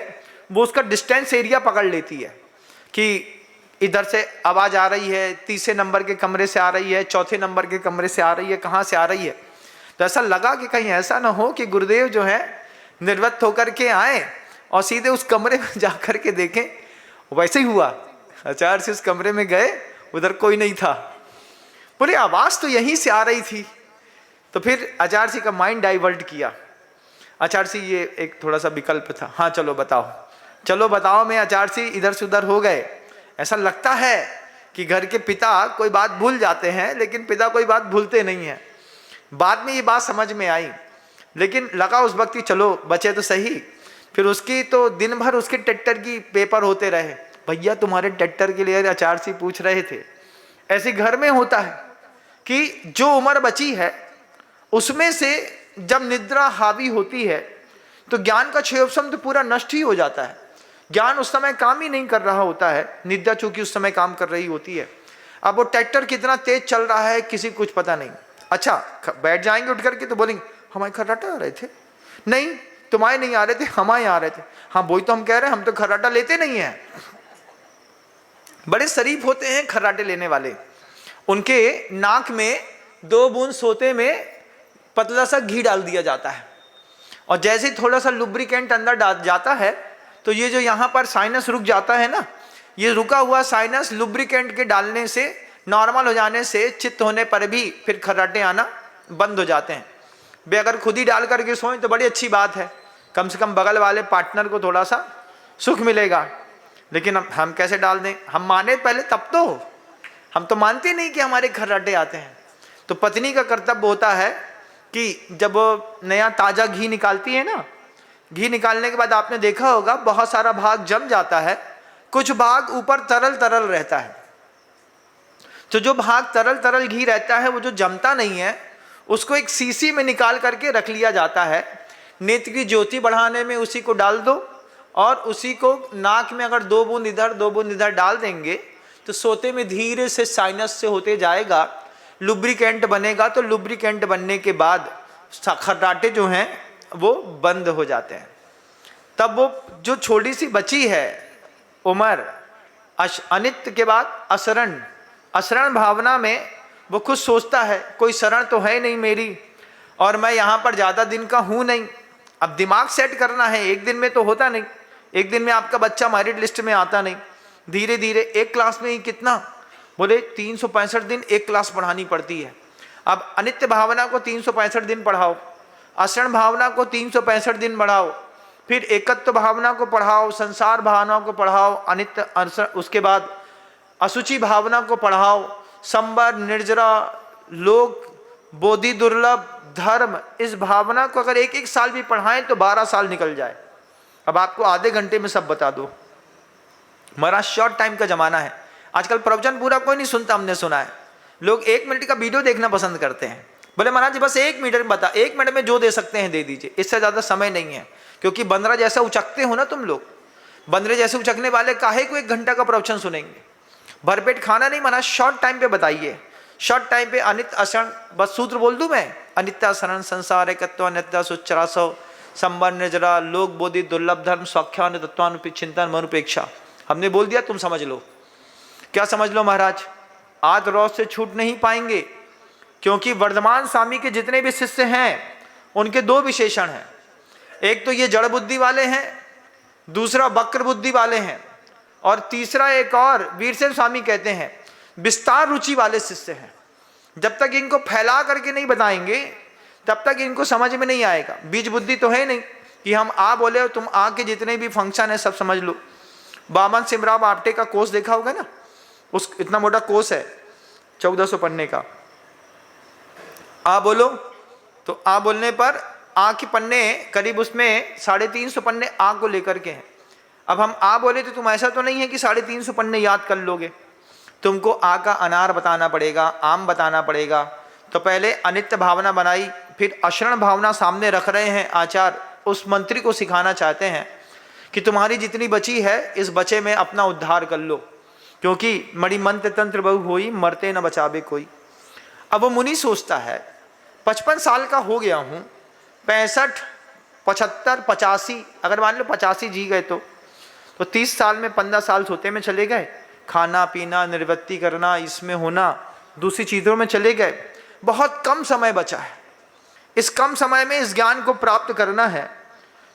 वो उसका डिस्टेंस एरिया पकड़ लेती है कि इधर से आवाज आ रही है, 30 नंबर के कमरे से आ रही है, 4 नंबर के कमरे से आ रही है, कहाँ से आ रही है। तो ऐसा लगा कि कहीं ऐसा ना हो कि गुरुदेव जो है निर्वक्त होकर के आए और सीधे उस कमरे में जा कर के देखें। वैसे ही हुआ, आचार्य से उस कमरे में गए, उधर कोई नहीं था, बोले आवाज तो यहीं से आ रही थी। तो फिर आचार्य जी का माइंड डाइवर्ट किया। आचार्य जी ये एक थोड़ा सा विकल्प था। हाँ चलो बताओ, चलो बताओ। मैं आचार्य जी इधर से उधर हो गए। ऐसा लगता है कि घर के पिता कोई बात भूल जाते हैं, लेकिन पिता कोई बात भूलते नहीं हैं। बाद में ये बात समझ में आई, लेकिन लगा उस वक्त कि चलो बचे तो सही। फिर उसकी तो दिन भर उसके ट्रैक्टर की पेपर होते रहे, भैया तुम्हारे ट्रैक्टर के लिए आचार्य जी पूछ रहे थे। ऐसे घर में होता है कि जो उम्र बची है उसमें से जब निद्रा हावी होती है तो ज्ञान का क्षेत्रफल तो पूरा नष्ट ही हो जाता है। ज्ञान उस समय काम ही नहीं कर रहा होता है, निद्रा चूंकि उस समय काम कर रही होती है। अब वो ट्रैक्टर कितना तेज चल रहा है किसी को कुछ पता नहीं। अच्छा बैठ जाएंगे उठ करके तो बोलेंगे हमारे खर्राटा आ रहे थे, नहीं तुम्हारे नहीं आ रहे थे हमारे आ रहे थे। हाँ वही तो हम कह रहे हैं, हम तो खर्राटा लेते नहीं है। बड़े शरीफ होते हैं खर्राटे लेने वाले, उनके नाक में 2 बूंद सोते में पतला सा घी डाल दिया जाता है, और जैसे ही थोड़ा सा लुब्रिकेंट अंदर डाल जाता है तो ये जो यहाँ पर साइनस रुक जाता है ना, ये रुका हुआ साइनस लुब्रिकेंट के डालने से, नॉर्मल हो जाने से, चित्त होने पर भी फिर खर्राटे आना बंद हो जाते हैं। वे अगर खुद ही डाल करके सोएं तो बड़ी अच्छी बात है, कम से कम बगल वाले पार्टनर को थोड़ा सा सुख मिलेगा। लेकिन हम कैसे डाल दें, हम माने पहले तब तो, हम तो मानते नहीं कि हमारे खर्राटे आते हैं। तो पत्नी का कर्तव्य होता है कि जब नया ताज़ा घी निकालती है ना, घी निकालने के बाद आपने देखा होगा बहुत सारा भाग जम जाता है, कुछ भाग ऊपर तरल तरल रहता है। तो जो भाग तरल तरल घी रहता है वो जो जमता नहीं है उसको एक सीसी में निकाल करके रख लिया जाता है। नेत्र की ज्योति बढ़ाने में उसी को डाल दो, और उसी को नाक में अगर 2 बूंद इधर 2 बूंद इधर डाल देंगे तो सोते में धीरे से साइनस से होते जाएगा, लुब्रिकेंट बनेगा। तो लुब्रिकेंट बनने के बाद खर्राटे जो हैं वो बंद हो जाते हैं। तब वो जो छोटी सी बची है उम्र, अनित्य के बाद असरण, असरण भावना में वो खुद सोचता है कोई शरण तो है नहीं मेरी, और मैं यहाँ पर ज़्यादा दिन का हूँ नहीं। अब दिमाग सेट करना है, एक दिन में तो होता नहीं, एक दिन में आपका बच्चा मेरिट लिस्ट में आता नहीं। धीरे धीरे एक क्लास में ही कितना, बोले 365 दिन एक क्लास पढ़ानी पड़ती है। अब अनित्य भावना को 365 दिन पढ़ाओ, असरण भावना को 365 दिन पढ़ाओ, फिर एकत्व भावना को पढ़ाओ, संसार भावना को पढ़ाओ, अनित्य असरण, उसके बाद असुचि भावना को पढ़ाओ, संबर, निर्जरा, लोक, बोधि, दुर्लभ, धर्म, इस भावना को अगर एक साल भी पढ़ाएं तो 12 साल निकल जाए। अब आपको आधे घंटे में सब बता दो। हमारा शॉर्ट टाइम का जमाना है, आजकल प्रवचन पूरा कोई नहीं सुनता, हमने सुना है। लोग 1 मिनट का वीडियो देखना पसंद करते हैं। बोले महाराज जी बस 1 मिनट में बता, 1 मिनट में जो दे सकते हैं दे दीजिए, इससे ज़्यादा समय नहीं है। क्योंकि बंदरा जैसा उचकते हो ना तुम लोग, बंदरे जैसे उचकने वाले काहे को 1 घंटा का प्रवचन सुनेंगे। भरपेट खाना नहीं मना, शॉर्ट टाइम पे बताइए। शॉर्ट टाइम पे अनित्य असरण, बस सूत्र बोल दूं मैं, अनित्य असरण, संसार एकत्व, अनित्य सुचरासव, संबर, निर्जरा, लोक, बोधि, दुर्लभ, धर्म, स्वाख्यान, तत्वानुचिंतन, मनुपेक्षा। हमने बोल दिया, तुम समझ लो। क्या समझ लो महाराज, आद रौद से छूट नहीं पाएंगे, क्योंकि वर्धमान स्वामी के जितने भी शिष्य हैं उनके 2 विशेषण हैं। एक तो ये जड़ बुद्धि वाले हैं, दूसरा वक्र बुद्धि वाले हैं, और तीसरा एक और वीरसेन स्वामी कहते हैं विस्तार रुचि वाले शिष्य हैं। जब तक इनको फैला करके नहीं बताएंगे तब तक इनको समझ में नहीं आएगा। बीज बुद्धि तो है नहीं कि हम आ बोले और तुम आ के जितने भी फंक्शन है सब समझ लो। बामन सिमराव आपटे का कोर्स देखा होगा ना, उस इतना मोटा कोर्स है 1400 पन्ने का। आ बोलो तो आ बोलने पर आ के पन्ने करीब उसमें 350 पन्ने आ को लेकर के हैं। अब हम आ बोले तो तुम ऐसा तो नहीं है कि 350 पन्ने याद कर लोगे, तुमको आ का अनार बताना पड़ेगा, आम बताना पड़ेगा। तो पहले अनित्य भावना बनाई, फिर अशरण भावना सामने रख रहे हैं आचार्य, उस मंत्री को सिखाना चाहते हैं कि तुम्हारी जितनी बची है इस बचे में अपना उद्धार कर लो, क्योंकि मणि मंत्र तंत्र बहु होई, मरते न बचावे कोई। अब वो मुनि सोचता है 55 साल का हो गया हूँ, 65, 75, 85, अगर मान लो 85 जी गए तो 30 साल में 15 साल सोते में चले गए, खाना पीना निर्वृत्ति करना इसमें होना, दूसरी चीज़ों में चले गए। बहुत कम समय बचा है, इस कम समय में इस ज्ञान को प्राप्त करना है।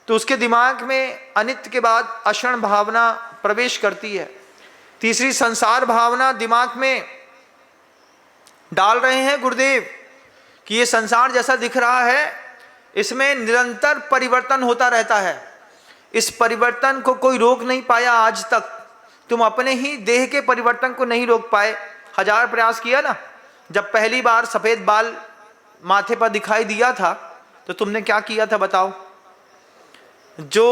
तो उसके दिमाग में अनित्य के बाद अशरण भावना प्रवेश करती है, तीसरी संसार भावना दिमाग में डाल रहे हैं गुरुदेव कि ये संसार जैसा दिख रहा है इसमें निरंतर परिवर्तन होता रहता है। इस परिवर्तन को कोई रोक नहीं पाया आज तक। तुम अपने ही देह के परिवर्तन को नहीं रोक पाए। 1000 प्रयास किया ना। जब पहली बार सफेद बाल माथे पर दिखाई दिया था तो तुमने क्या किया था बताओ? जो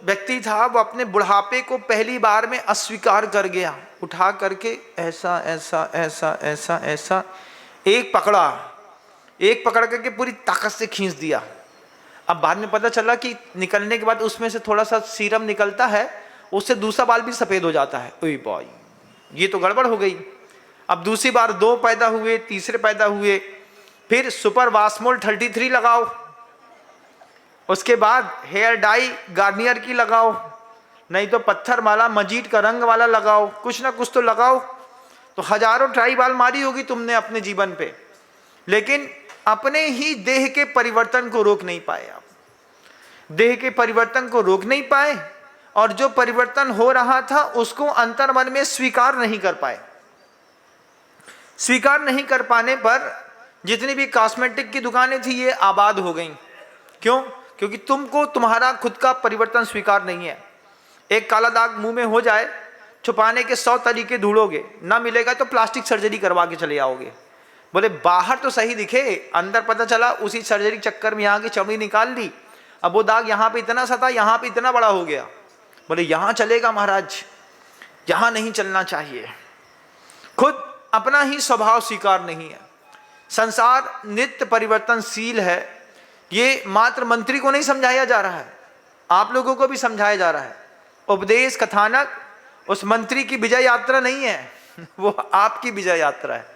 व्यक्ति था वो अपने बुढ़ापे को पहली बार में अस्वीकार कर गया। उठा करके ऐसा ऐसा ऐसा ऐसा ऐसा एक पकड़ करके पूरी ताकत से खींच दिया। अब बाद में पता चला कि निकलने के बाद उसमें से थोड़ा सा सीरम निकलता है, उससे दूसरा बाल भी सफेद हो जाता है। ओए बॉय, ये तो गड़बड़ हो गई। अब दूसरी बार 2 पैदा हुए, तीसरे पैदा हुए, फिर सुपर वास्मोल 33 लगाओ, उसके बाद हेयर डाई गार्नियर की लगाओ, नहीं तो पत्थर माला मजीद का रंग वाला लगाओ, कुछ ना कुछ तो लगाओ। तो हजारों ट्राई बाल मारी होगी तुमने अपने जीवन पे, लेकिन अपने ही देह के परिवर्तन को रोक नहीं पाए। आप देह के परिवर्तन को रोक नहीं पाए और जो परिवर्तन हो रहा था उसको अंतर्मन में स्वीकार नहीं कर पाए। स्वीकार नहीं कर पाने पर जितनी भी कॉस्मेटिक की दुकानें थी ये आबाद हो गईं। क्यों? क्योंकि तुमको तुम्हारा खुद का परिवर्तन स्वीकार नहीं है। एक काला दाग मुंह में हो जाए, छुपाने के 100 तरीके ढूंढोगे, ना मिलेगा तो प्लास्टिक सर्जरी करवा के चले आओगे। बोले बाहर तो सही दिखे, अंदर पता चला उसी सर्जरी चक्कर में यहाँ की चमड़ी निकाल ली, अब वो दाग यहाँ पे इतना सा था, यहाँ पे इतना बड़ा हो गया। बोले यहाँ चलेगा महाराज, यहाँ नहीं चलना चाहिए। खुद अपना ही स्वभाव स्वीकार नहीं है। संसार नित्य परिवर्तनशील है। ये मात्र मंत्री को नहीं समझाया जा रहा है, आप लोगों को भी समझाया जा रहा है। उपदेश कथानक उस मंत्री की विजय यात्रा नहीं है, वो आपकी विजय यात्रा है।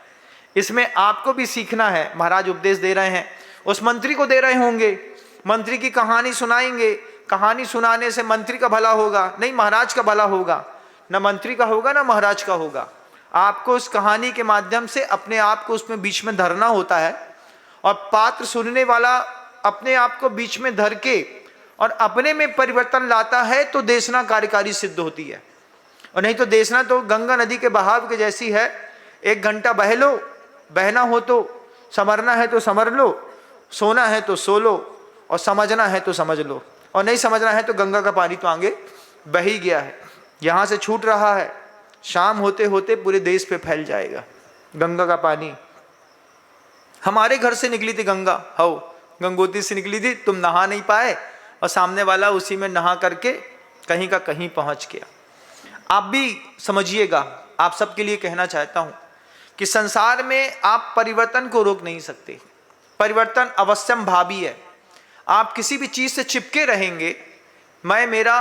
इसमें आपको भी सीखना है। महाराज उपदेश दे रहे हैं, उस मंत्री को दे रहे होंगे, मंत्री की कहानी सुनाएंगे, कहानी सुनाने से मंत्री का भला होगा नहीं महाराज का भला होगा, न मंत्री का होगा ना महाराज का होगा। आपको उस कहानी के माध्यम से अपने आप को उसमें बीच में धरना होता है, और पात्र सुनने वाला अपने आप को बीच में धर के और अपने में परिवर्तन लाता है तो देशना कार्यकारी सिद्ध होती है। और नहीं तो देशना तो गंगा नदी के बहाव के जैसी है। 1 घंटा बह लो, बहना हो तो समरना है तो समर लो, सोना है तो सो लो, और समझना है तो समझ लो, और नहीं समझना है तो गंगा का पानी तो आगे बह ही गया है, यहाँ से छूट रहा है, शाम होते होते पूरे देश पे फैल जाएगा गंगा का पानी। हमारे घर से निकली थी गंगा, हो गंगोत्री से निकली थी, तुम नहा नहीं पाए और सामने वाला उसी में नहा करके कहीं का कहीं पहुंच गया। आप भी समझिएगा, आप सबके लिए कहना चाहता हूं कि संसार में आप परिवर्तन को रोक नहीं सकते। परिवर्तन अवश्यम भावी है। आप किसी भी चीज से चिपके रहेंगे, मैं मेरा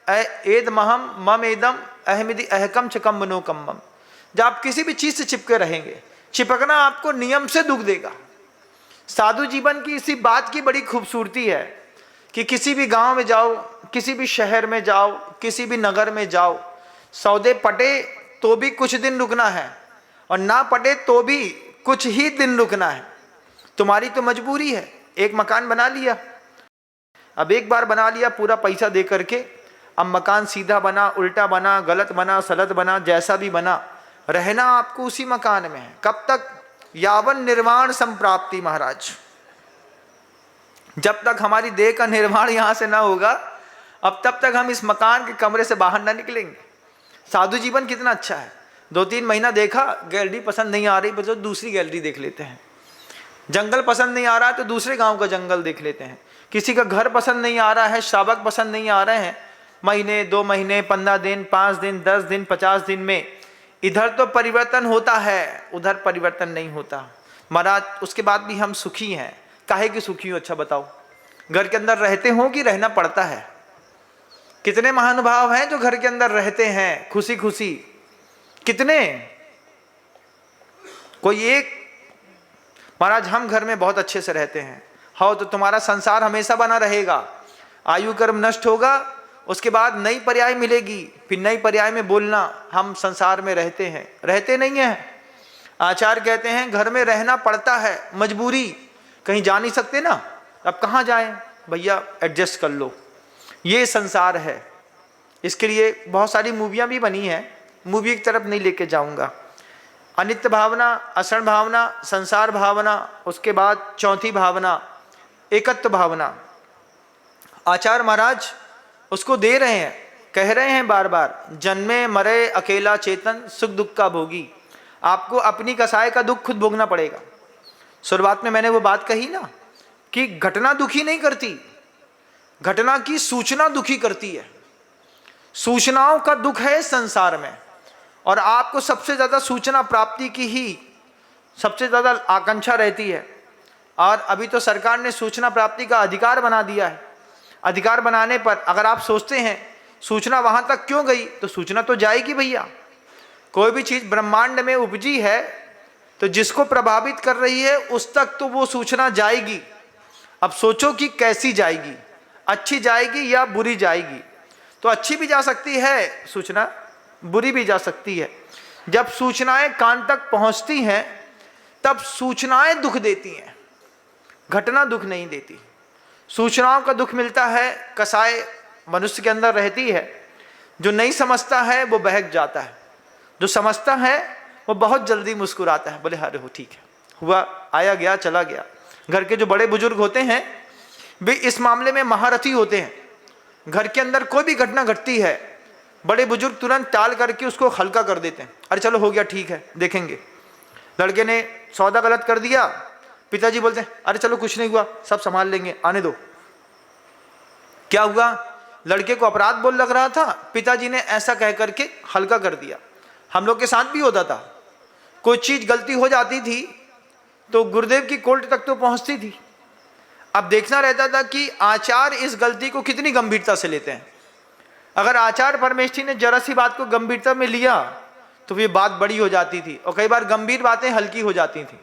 एद महम मम एदम अहमिदी अहकम चकम मनोकम्बम। जब आप किसी भी चीज से चिपके रहेंगे, चिपकना आपको नियम से दुख देगा। साधु जीवन की इसी बात की बड़ी खूबसूरती है कि किसी भी गांव में जाओ, किसी भी शहर में जाओ, किसी भी नगर में जाओ, सौदे पटे तो भी कुछ दिन रुकना है और ना पटे तो भी कुछ ही दिन रुकना है। तुम्हारी तो मजबूरी है। एक मकान बना लिया, अब एक बार बना लिया पूरा पैसा दे करके, अब मकान सीधा बना, उल्टा बना, गलत बना, सलत बना, जैसा भी बना, रहना आपको उसी मकान में है। कब तक? यावन निर्वाण संप्राप्ति महाराज। जब तक हमारी देह का निर्माण यहां से ना होगा, अब तब तक हम इस मकान के कमरे से बाहर ना निकलेंगे। साधु जीवन कितना अच्छा है। 2-3 महीना देखा, गैलरी पसंद नहीं आ रही तो दूसरी गैलरी देख लेते हैं। जंगल पसंद नहीं आ रहा है तो दूसरे गांव का जंगल देख लेते हैं। किसी का घर पसंद नहीं आ रहा है, श्रावक पसंद नहीं आ रहे हैं, महीने 2 महीने 15 दिन 5 दिन 10 दिन 50 दिन में इधर तो परिवर्तन होता है, उधर परिवर्तन नहीं होता। महाराज उसके बाद भी हम सुखी हैं। काहे कि सुखी हो? अच्छा बताओ, घर के अंदर रहते हो कि रहना पड़ता है? कितने महानुभाव हैं जो घर के अंदर रहते हैं खुशी खुशी? कितने? कोई एक? महाराज हम घर में बहुत अच्छे से रहते हैं। हो तो तुम्हारा संसार हमेशा बना रहेगा। आयु कर्म नष्ट होगा, उसके बाद नई पर्याय मिलेगी, फिर नई पर्याय में बोलना हम संसार में रहते हैं। रहते नहीं हैं। आचार्य कहते हैं घर में रहना पड़ता है, मजबूरी, कहीं जा नहीं सकते ना, अब कहाँ जाएं भैया, एडजस्ट कर लो। ये संसार है। इसके लिए बहुत सारी मूवियाँ भी बनी हैं, मूवी की तरफ नहीं लेके जाऊँगा। अनित्य भावना, असण भावना, संसार भावना, उसके बाद चौथी भावना एकत्व भावना। आचार्य महाराज उसको दे रहे हैं, कह रहे हैं बार बार, जन्मे मरे अकेला चेतन सुख दुख का भोगी। आपको अपनी कसाय का दुख खुद भोगना पड़ेगा। शुरुआत में मैंने वो बात कही ना कि घटना दुखी नहीं करती, घटना की सूचना दुखी करती है। सूचनाओं का दुख है संसार में, और आपको सबसे ज्यादा सूचना प्राप्ति की ही सबसे ज्यादा आकांक्षा रहती है। और अभी तो सरकार ने सूचना प्राप्ति का अधिकार बना दिया है। अधिकार बनाने पर अगर आप सोचते हैं सूचना वहां तक क्यों गई, तो सूचना तो जाएगी भैया। कोई भी चीज ब्रह्मांड में उपजी है तो जिसको प्रभावित कर रही है उस तक तो वो सूचना जाएगी। अब सोचो कि कैसी जाएगी, अच्छी जाएगी या बुरी जाएगी। तो अच्छी भी जा सकती है सूचना, बुरी भी जा सकती है। जब सूचनाएं कान तक पहुंचती हैं तब सूचनाएं दुख देती हैं, घटना दुख नहीं देती। सूचनाओं का दुख मिलता है, कसाय मनुष्य के अंदर रहती है। जो नहीं समझता है वो बहक जाता है, जो समझता है वो बहुत जल्दी मुस्कुराता है, बोले अरे हो ठीक है, हुआ आया गया चला गया। घर के जो बड़े बुजुर्ग होते हैं वे इस मामले में महारथी होते हैं। घर के अंदर कोई भी घटना घटती है, बड़े बुजुर्ग तुरंत टाल करके उसको हल्का कर देते हैं। अरे चलो हो गया, ठीक है, देखेंगे। लड़के ने सौदा गलत कर दिया, पिताजी बोलते हैं अरे चलो कुछ नहीं हुआ, सब संभाल लेंगे, आने दो। क्या हुआ, लड़के को अपराध बोल लग रहा था, पिताजी ने ऐसा कह करके हल्का कर दिया। हम लोग के साथ भी होता था, कोई चीज गलती हो जाती थी तो गुरुदेव की कोर्ट तक तो पहुंचती थी। अब देखना रहता था कि आचार्य इस गलती को कितनी गंभीरता से लेते हैं। अगर आचार्य परमेष्ठी ने जरा सी बात को गंभीरता में लिया तो ये बात बड़ी हो जाती थी, और कई बार गंभीर बातें हल्की हो जाती थी।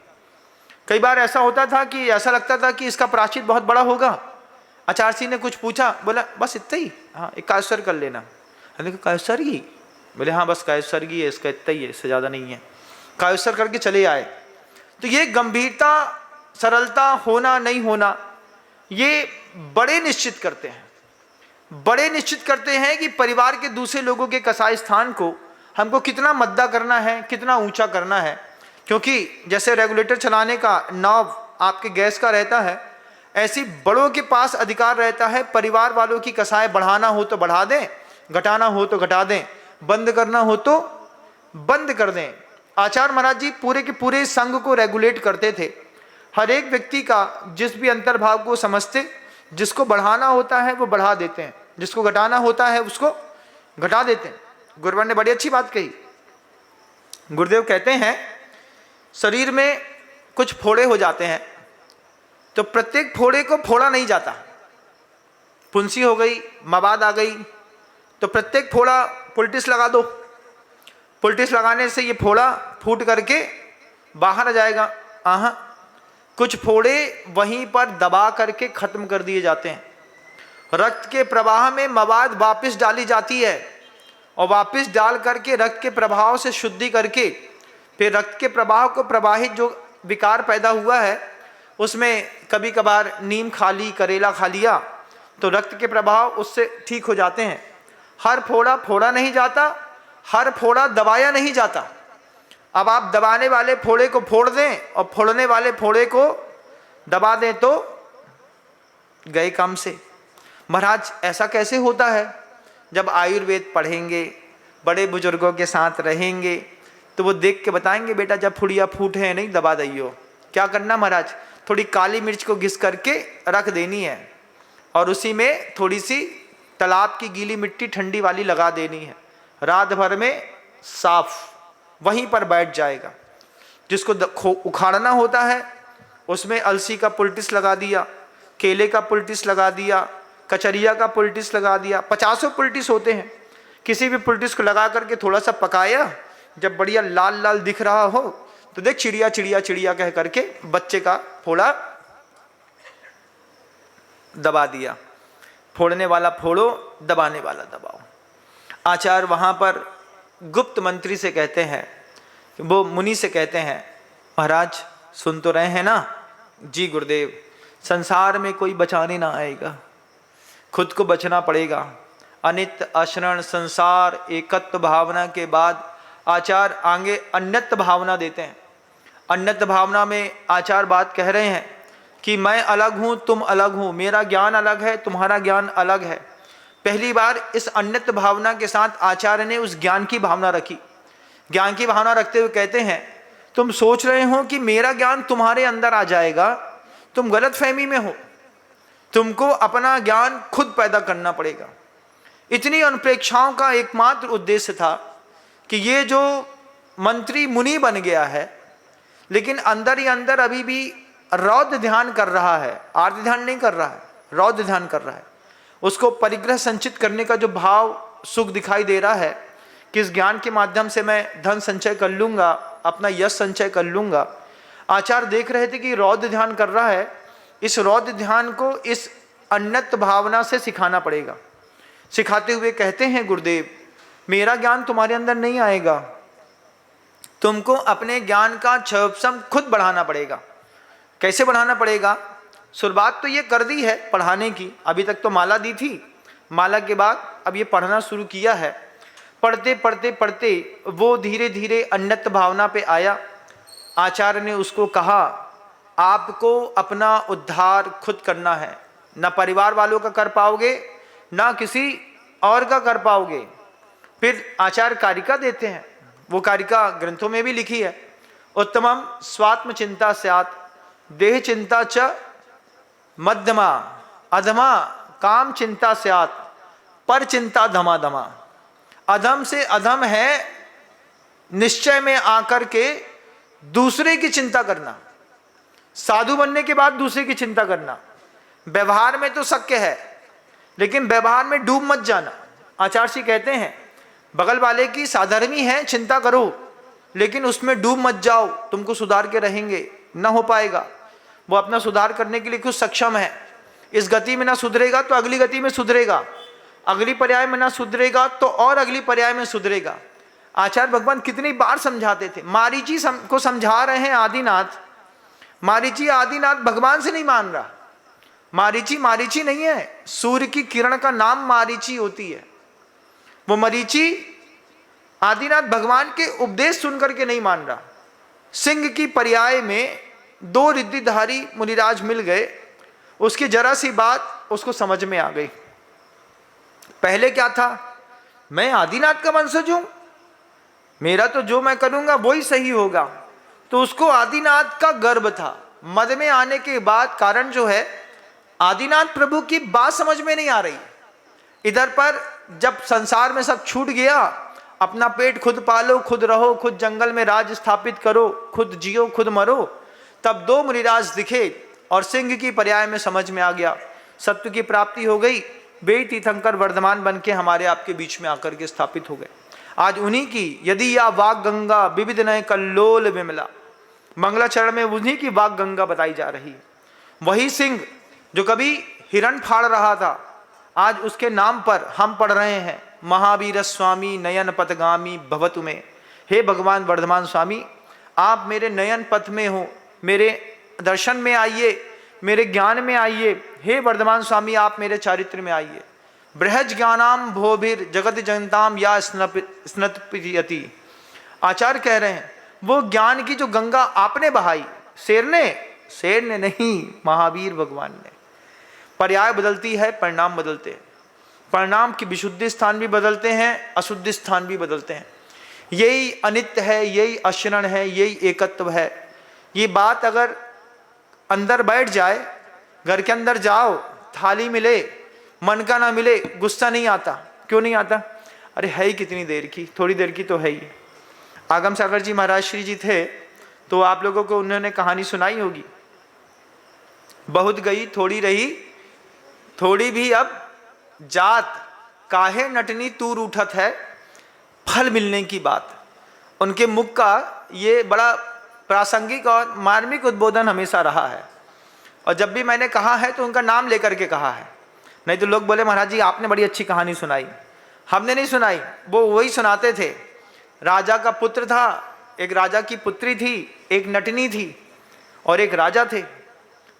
कई बार ऐसा होता था कि ऐसा लगता था कि इसका प्रायश्चित बहुत बड़ा होगा। आचार्य जी ने कुछ पूछा, बोला बस इतना ही, हाँ एक कायस्वर कर लेना। हमने कहा कायस्वर ही? बोले हाँ बस कायस्वर ही है, इसका इतना ही है, इससे ज़्यादा नहीं है। कायस्वर करके चले आए। तो ये गंभीरता, सरलता, होना नहीं होना, ये बड़े निश्चित करते हैं, बड़े निश्चित करते हैं कि परिवार के दूसरे लोगों के कसाई स्थान को हमको कितना मद्दा करना है, कितना ऊंचा करना है। क्योंकि जैसे रेगुलेटर चलाने का नॉब आपके गैस का रहता है, ऐसी बड़ों के पास अधिकार रहता है परिवार वालों की कसाई बढ़ाना हो तो बढ़ा दें, घटाना हो तो घटा दें, बंद करना हो तो बंद कर दें। आचार्य महाराज जी पूरे के पूरे संघ को रेगुलेट करते थे। हर एक व्यक्ति का जिस भी अंतर्भाव को समझते, जिसको बढ़ाना होता है वो बढ़ा देते हैं, जिसको घटाना होता है उसको घटा देते हैं। गुरुवर ने बड़ी अच्छी बात कही। गुरुदेव कहते हैं शरीर में कुछ फोड़े हो जाते हैं तो प्रत्येक फोड़े को फोड़ा नहीं जाता। फुंसी हो गई, मवाद आ गई, तो प्रत्येक फोड़ा पुलटिस लगा दो। पुलटिस लगाने से ये फोड़ा फूट करके बाहर आ जाएगा। आहा, कुछ फोड़े वहीं पर दबा करके खत्म कर दिए जाते हैं। रक्त के प्रवाह में मवाद वापस डाली जाती है, और वापस डाल करके रक्त के प्रभाव से शुद्धि करके फिर रक्त के प्रवाह को प्रवाहित जो विकार पैदा हुआ है उसमें कभी कभार नीम खा ली, करेला खा लिया तो रक्त के प्रभाव उससे ठीक हो जाते हैं। हर फोड़ा फोड़ा नहीं जाता, हर फोड़ा दबाया नहीं जाता। अब आप दबाने वाले फोड़े को फोड़ दें और फोड़ने वाले फोड़े को दबा दें तो गए काम से। महाराज ऐसा कैसे होता है? जब आयुर्वेद पढ़ेंगे, बड़े बुजुर्गों के साथ रहेंगे तो वो देख के बताएंगे बेटा जब फुड़िया फूटे हैं नहीं दबा दियो। क्या करना महाराज? थोड़ी काली मिर्च को घिस करके रख देनी है और उसी में थोड़ी सी तालाब की गीली मिट्टी ठंडी वाली लगा देनी है। रात भर में साफ वहीं पर बैठ जाएगा। जिसको उखाड़ना होता है उसमें अलसी का पुलटिस लगा दिया, केले का पुलटिस लगा दिया, कचरिया का पुलटिस लगा दिया। 50 पुलटिस होते हैं। किसी भी पुलटिस को लगा करके थोड़ा सा पकाया, जब बढ़िया लाल लाल दिख रहा हो तो देख चिड़िया चिड़िया चिड़िया कह करके बच्चे का फोड़ा दबा दिया। फोड़ने वाला फोड़ो, दबाने वाला दबाओ। आचार्य वहां पर गुप्त मंत्री से कहते हैं, वो मुनि से कहते हैं महाराज सुन तो रहे हैं ना? जी गुरुदेव। संसार में कोई बचाने ना आएगा, खुद को बचना पड़ेगा। अनित्य अशरण संसार एकत्व भावना के बाद आचार्य आगे अन्यत्व भावना देते हैं। अन्यत्व भावना में आचार्य बात कह रहे हैं कि मैं अलग हूँ, तुम अलग हो, मेरा ज्ञान अलग है, तुम्हारा ज्ञान अलग है। पहली बार इस अन्यत्व भावना के साथ आचार्य ने उस ज्ञान की भावना रखी। ज्ञान की भावना रखते हुए कहते हैं, तुम सोच रहे हो कि मेरा ज्ञान तुम्हारे अंदर आ जाएगा, तुम गलत फहमी में हो, तुमको अपना ज्ञान खुद पैदा करना पड़ेगा। इतनी अनुप्रेक्षाओं का एकमात्र उद्देश्य था कि ये जो मंत्री मुनि बन गया है, लेकिन अंदर ही अंदर अभी भी रौद्र ध्यान कर रहा है, आर्द्र ध्यान नहीं कर रहा है, रौद्र ध्यान कर रहा है। उसको परिग्रह संचित करने का जो भाव सुख दिखाई दे रहा है कि इस ज्ञान के माध्यम से मैं धन संचय कर लूँगा, अपना यश संचय कर लूँगा। आचार्य देख रहे थे कि रौद्र ध्यान कर रहा है, इस रौद्र ध्यान को इस अन्यत्व भावना से सिखाना पड़ेगा। सिखाते हुए कहते हैं, गुरुदेव मेरा ज्ञान तुम्हारे अंदर नहीं आएगा, तुमको अपने ज्ञान का क्षमता खुद बढ़ाना पड़ेगा। कैसे बढ़ाना पड़ेगा? शुरुआत तो ये कर दी है पढ़ाने की, अभी तक तो माला दी थी, माला के बाद अब ये पढ़ना शुरू किया है। पढ़ते पढ़ते पढ़ते वो धीरे धीरे अन्यत्व भावना पे आया। आचार्य ने उसको कहा, आपको अपना उद्धार खुद करना है, ना परिवार वालों का कर पाओगे, ना किसी और का कर पाओगे। फिर आचार्य कारिका देते हैं, वो कारिका ग्रंथों में भी लिखी है, उत्तमम स्वात्म चिंता स्यात् देह चिंता च मध्यमा अधमा काम चिंता स्यात् पर चिंता धमाधमा। अधम से अधम है निश्चय में आकर के दूसरे की चिंता करना, साधु बनने के बाद दूसरे की चिंता करना। व्यवहार में तो शक्य है, लेकिन व्यवहार में डूब मत जाना। आचार्य जी कहते हैं, बगल वाले की साधर्मी है चिंता करो, लेकिन उसमें डूब मत जाओ, तुमको सुधार के रहेंगे, ना हो पाएगा। वो अपना सुधार करने के लिए खुद सक्षम है। इस गति में ना सुधरेगा तो अगली गति में सुधरेगा, अगली पर्याय में ना सुधरेगा तो और अगली पर्याय में सुधरेगा। आचार्य भगवान कितनी बार समझाते थे। मारीची को समझा रहे हैं आदिनाथ, मारीची आदिनाथ भगवान से नहीं मान रहा। मारीची मारीची नहीं है, सूर्य की किरण का नाम मारीची होती है। वो मरीची आदिनाथ भगवान के उपदेश सुनकर के नहीं मान रहा। सिंह की पर्याय में दो रिद्धिधारी मुनिराज मिल गए, उसकी जरा सी बात उसको समझ में आ गई। पहले क्या था, मैं आदिनाथ का वंशज हूं, मेरा तो जो मैं करूंगा वही सही होगा, तो उसको आदिनाथ का गर्व था। मद में आने के बाद कारण जो है, आदिनाथ प्रभु की बात समझ में नहीं आ रही। इधर पर जब संसार में सब छूट गया, अपना पेट खुद पालो, खुद रहो, खुद जंगल में राज स्थापित करो, खुद जियो खुद मरो, तब दो मुनिराज दिखे और सिंह की पर्याय में समझ में आ गया, सत्य की प्राप्ति हो गई। वे तीर्थंकर वर्धमान बन के हमारे आपके बीच में आकर के स्थापित हो गए। आज उन्हीं की यदि या वाग गंगा विविध नय कल्लोल विमला, मंगलाचरण में उन्हीं की वाग गंगा बताई जा रही है। वही सिंह जो कभी हिरण फाड़ रहा था, आज उसके नाम पर हम पढ़ रहे हैं, महावीर स्वामी नयन पथगामी भवतु में। हे भगवान वर्धमान स्वामी, आप मेरे नयन पथ में हो, मेरे दर्शन में आइए, मेरे ज्ञान में आइए। हे वर्धमान स्वामी, आप मेरे चारित्र में आइए। बृहज ज्ञानाम भोभिर जगत जनताम या स्नतपियति। आचार्य कह रहे हैं, वो ज्ञान की जो गंगा आपने बहाई, शेर ने नहीं, महावीर भगवान ने। पर्याय बदलती है, परिणाम बदलते हैं। परिणाम की विशुद्धि स्थान भी बदलते हैं, अशुद्धि स्थान भी बदलते हैं। यही अनित्य है, यही अक्षरण है, यही एकत्व है। ये बात अगर अंदर बैठ जाए, घर के अंदर जाओ, थाली मिले, मन का ना मिले, गुस्सा नहीं आता। क्यों नहीं आता? अरे है ही कितनी देर की, थोड़ी देर की तो है ही। आगम सागर जी महाराज श्री जी थे, तो आप लोगों को उन्होंने कहानी सुनाई होगी, बहुत गई थोड़ी रही, थोड़ी भी अब जात, काहे नटनी तूर उठत है, फल मिलने की बात। उनके मुख का ये बड़ा प्रासंगिक और मार्मिक उद्बोधन हमेशा रहा है। और जब भी मैंने कहा है तो उनका नाम लेकर के कहा है, नहीं तो लोग बोले महाराज जी आपने बड़ी अच्छी कहानी सुनाई। हमने नहीं सुनाई, वो वही सुनाते थे। राजा का पुत्र था, एक राजा की पुत्री थी, एक नटनी थी और एक राजा थे।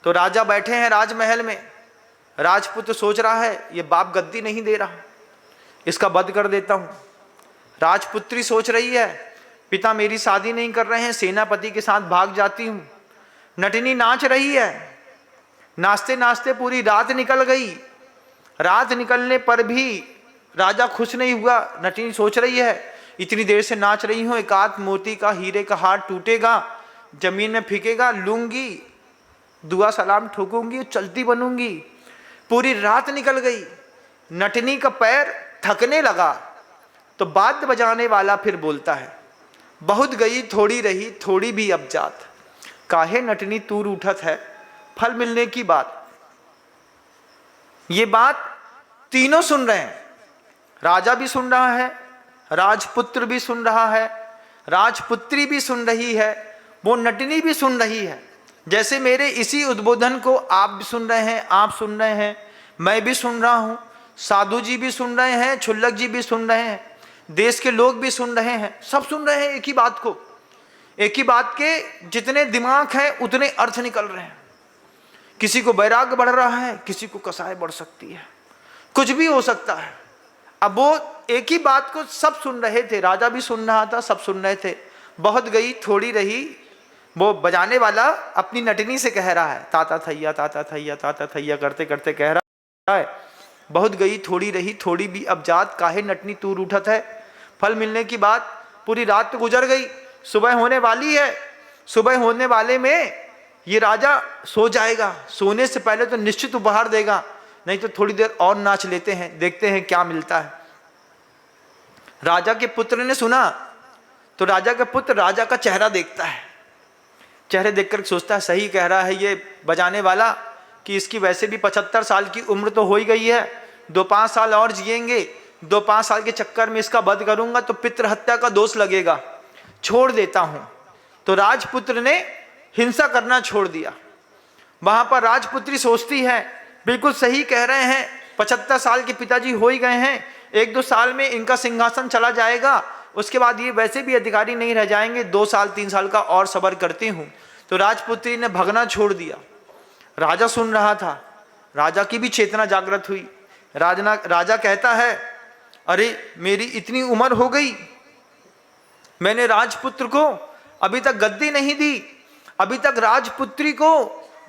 तो राजा बैठे हैं राजमहल में, राजपुत्र सोच रहा है ये बाप गद्दी नहीं दे रहा, इसका वध कर देता हूँ। राजपुत्री सोच रही है पिता मेरी शादी नहीं कर रहे हैं, सेनापति के साथ भाग जाती हूँ। नटनी नाच रही है, नाचते नाचते पूरी रात निकल गई। रात निकलने पर भी राजा खुश नहीं हुआ। नटिनी सोच रही है इतनी देर से नाच रही हूं, एक आध मोती का हीरे का हार टूटेगा, जमीन में फेंकेगा, लूंगी, दुआ सलाम ठोकूंगी, चलती बनूंगी। पूरी रात निकल गई। नटनी का पैर थकने लगा तो वाद्य बजाने वाला फिर बोलता है, बहुत गई थोड़ी रही थोड़ी भी अब जात, काहे नटनी तूर उठत है फल मिलने की बात। ये बात तीनों सुन रहे हैं। राजा भी सुन रहा है, राजपुत्र भी सुन रहा है, राजपुत्री भी सुन रही है, वो नटनी भी सुन रही है। जैसे मेरे इसी उद्बोधन को आप भी सुन रहे हैं, आप सुन रहे हैं, मैं भी सुन रहा हूं, साधु जी भी सुन रहे हैं, छुल्लक जी भी सुन रहे हैं, देश के लोग भी सुन रहे हैं, सब सुन रहे हैं एक ही बात को। एक ही बात के जितने दिमाग हैं उतने अर्थ निकल रहे हैं। किसी को वैराग्य बढ़ रहा है, किसी को कसाय बढ़ सकती है, कुछ भी हो सकता है। अब वो एक ही बात को सब सुन रहे थे, राजा भी सुन रहा था, सब सुन रहे थे। बहुत गई थोड़ी रही, वो बजाने वाला अपनी नटनी से कह रहा है, ताता थैया ताता थैया ताता थैया करते करते कह रहा है, बहुत गई थोड़ी रही थोड़ी भी अब जात, काहे नटनी तूर उठत है फल मिलने की बात। पूरी रात तो गुजर गई, सुबह होने वाली है। सुबह होने वाले में ये राजा सो जाएगा। सोने से पहले तो निश्चित उपहार देगा, नहीं तो थोड़ी देर और नाच लेते हैं, देखते हैं क्या मिलता है। राजा के पुत्र ने सुना तो राजा का पुत्र राजा का चेहरा देखता है। चेहरे देखकर सोचता है सही कह रहा है ये बजाने वाला कि इसकी वैसे भी 75 साल की उम्र तो हो ही गई है, 2-5 साल और जिएंगे, 2-5 साल के चक्कर में इसका वध करूंगा तो पितृ हत्या का दोष लगेगा, छोड़ देता हूं। तो राजपुत्र ने हिंसा करना छोड़ दिया। वहां पर राजपुत्री सोचती है बिल्कुल सही कह रहे हैं, 75 साल के पिताजी हो ही गए हैं, 1-2 साल में इनका सिंहासन चला जाएगा, उसके बाद ये वैसे भी अधिकारी नहीं रह जाएंगे, 2 साल 3 साल का और सब्र करती हूं। तो राजपुत्री ने भगना छोड़ दिया। राजा सुन रहा था, राजा की भी चेतना जागृत हुई। राजा कहता है, अरे मेरी इतनी उम्र हो गई, मैंने राजपुत्र को अभी तक गद्दी नहीं दी, अभी तक राजपुत्री को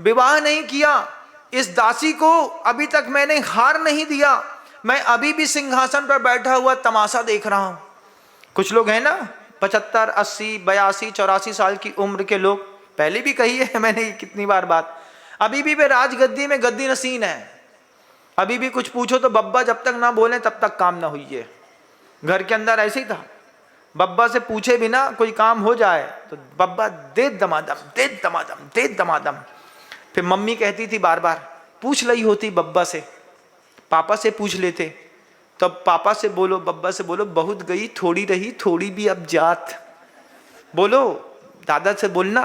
विवाह नहीं किया, इस दासी को अभी तक मैंने हार नहीं दिया, मैं अभी भी सिंहासन पर बैठा हुआ तमाशा देख रहा हूं। कुछ लोग हैं ना 75, 80, 82, 84 साल की उम्र के लोग, पहले भी कही है मैंने कितनी बार बात, अभी भी वे राजगद्दी में गद्दी नसीन है। अभी भी कुछ पूछो तो बब्बा जब तक ना बोले तब तक काम ना हुई है। घर के अंदर ऐसे ही था, बब्बा से पूछे बिना कोई काम हो जाए तो बब्बा दे दमादम दे दमादम दे दमादम। फिर मम्मी कहती थी बार बार, पूछ ली होती बब्बा से, पापा से पूछ लेते, तब पापा से बोलो, बब्बा से बोलो, बहुत गई थोड़ी रही थोड़ी भी अब जात। बोलो दादा से बोलना,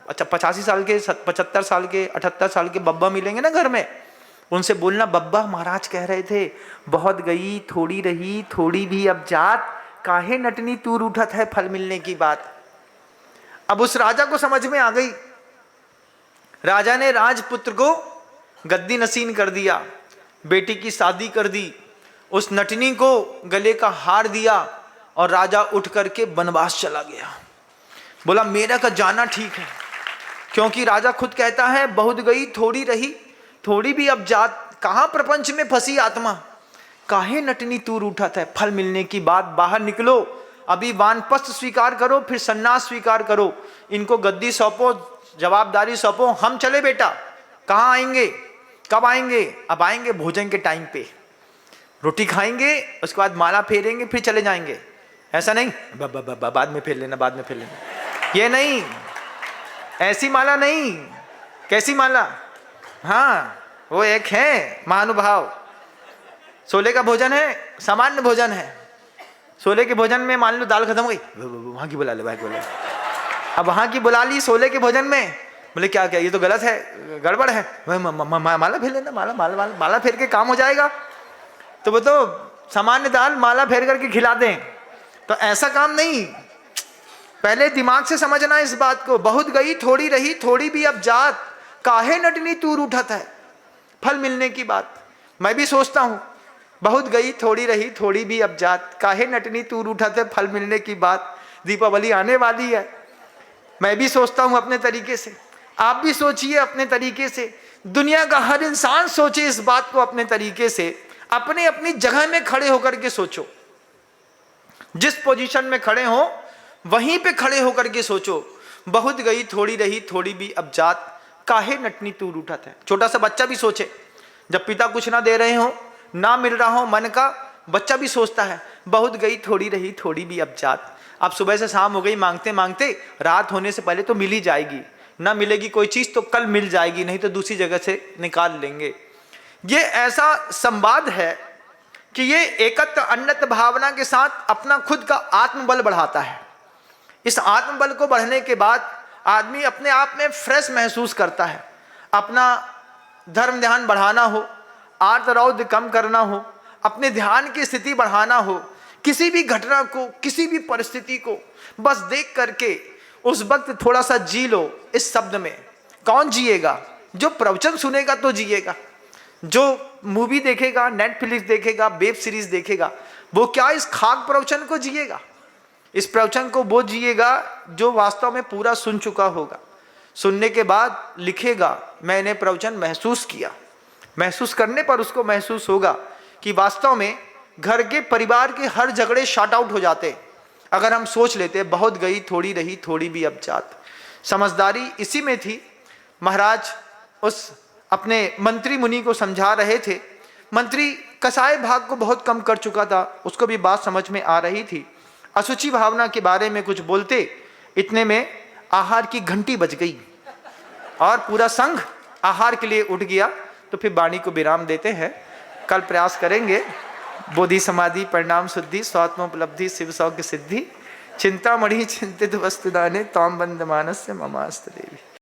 अच्छा 85 साल के 75 साल के 78 साल के बब्बा मिलेंगे ना घर में, उनसे बोलना बब्बा महाराज कह रहे थे बहुत गई थोड़ी रही थोड़ी भी अब जात, काहे नटनी तूर उठत है फल मिलने की बात। अब उस राजा को समझ में आ गई। राजा ने राजपुत्र को गद्दी नसीन कर दिया, बेटी की शादी कर दी, उस नटनी को गले का हार दिया और राजा उठ करके वनवास चला गया। बोला मेरा का जाना ठीक है, क्योंकि राजा खुद कहता है बहुत गई थोड़ी रही थोड़ी भी अब जात, कहां प्रपंच में फंसी आत्मा, काहे नटनी तूर उठत है फल मिलने की बात। बाहर निकलो, अभी वानप्रस्थ स्वीकार करो, फिर सन्यास स्वीकार करो, इनको गद्दी सौंपो, जवाबदारी सौंपो, हम चले बेटा। कहाँ आएंगे, कब आएंगे? अब आएंगे भोजन के टाइम पे, रोटी खाएंगे, उसके बाद माला फेरेंगे, फिर चले जाएंगे। ऐसा नहीं बाद में फेर लेना, बाद में फेर लेना, ये नहीं, ऐसी माला नहीं। कैसी माला? हाँ वो एक है महानुभाव, सोले का भोजन है, सामान्य भोजन है। सोले के भोजन में मान लो दाल खत्म हो गई, वहां की बुला ले, वहां की बुला ले। अब वहां की बुला ली सोले के भोजन में, बोले क्या क्या ये तो गलत है, गड़बड़ है, माला फेर लेना, माला माला माला माला फेर के काम हो जाएगा। तो वो तो सामान्य दाल माला फेर करके खिला दें, तो ऐसा काम नहीं। पहले दिमाग से समझना इस बात को। बहुत गई थोड़ी रही थोड़ी भी अब जात, काहे नटनी तूर उठत है फल मिलने की बात। मैं भी सोचता हूं बहुत गई थोड़ी रही थोड़ी भी अब जात, काहे नटनी तूर उठत है फल मिलने की बात। दीपावली आने वाली है, मैं भी सोचता हूं अपने तरीके से, आप भी सोचिए अपने तरीके से। दुनिया का हर इंसान सोचे इस बात को अपने तरीके से, अपने अपनी जगह में खड़े होकर के सोचो। जिस पोजीशन में खड़े हो वहीं पे खड़े होकर के सोचो। बहुत गई थोड़ी रही थोड़ी भी अब जात, काहे नटनी तू रूठत है। छोटा सा बच्चा भी सोचे, जब पिता कुछ ना दे रहे हो, ना मिल रहा हो मन का, बच्चा भी सोचता है बहुत गई थोड़ी रही थोड़ी भी अब जात। अब सुबह से शाम हो गई, मांगते मांगते रात होने से पहले तो मिल ही जाएगी, ना मिलेगी कोई चीज तो कल मिल जाएगी, नहीं तो दूसरी जगह से निकाल लेंगे। ये ऐसा संवाद है कि ये एकत्र अन्नत भावना के साथ अपना खुद का आत्मबल बढ़ाता है। इस आत्मबल को बढ़ने के बाद आदमी अपने आप में फ्रेश महसूस करता है। अपना धर्म ध्यान बढ़ाना हो, आर्त कम करना हो, अपने ध्यान की स्थिति बढ़ाना हो, किसी भी घटना को, किसी भी परिस्थिति को बस देख करके उस वक्त थोड़ा सा जी लो इस शब्द में। कौन जिएगा? जो प्रवचन सुनेगा तो जिएगा। जो मूवी देखेगा, नेटफ्लिक्स देखेगा, वेब सीरीज देखेगा, वो क्या इस खाक प्रवचन को जिएगा? इस प्रवचन को वो जिएगा जो वास्तव में पूरा सुन चुका होगा। सुनने के बाद लिखेगा मैंने प्रवचन महसूस किया। महसूस करने पर उसको महसूस होगा कि वास्तव में घर के परिवार के हर झगड़े शॉर्ट आउट हो जाते अगर हम सोच लेते बहुत गई थोड़ी रही थोड़ी भी अब जात। समझदारी इसी में थी। महाराज उस अपने मंत्री मुनि को समझा रहे थे। मंत्री कसाय भाग को बहुत कम कर चुका था, उसको भी बात समझ में आ रही थी। असुचि भावना के बारे में कुछ बोलते, इतने में आहार की घंटी बज गई और पूरा संघ आहार के लिए उठ गया। तो फिर वाणी को विराम देते हैं। कल प्रयास करेंगे बोधि समाधि परिणाम शुद्धि स्वात्मोपलब्धि शिव सौख्य सिद्धि चिंतामणि चिंतित वस्तुदाने ताम बंद मानस ममास्त देवी।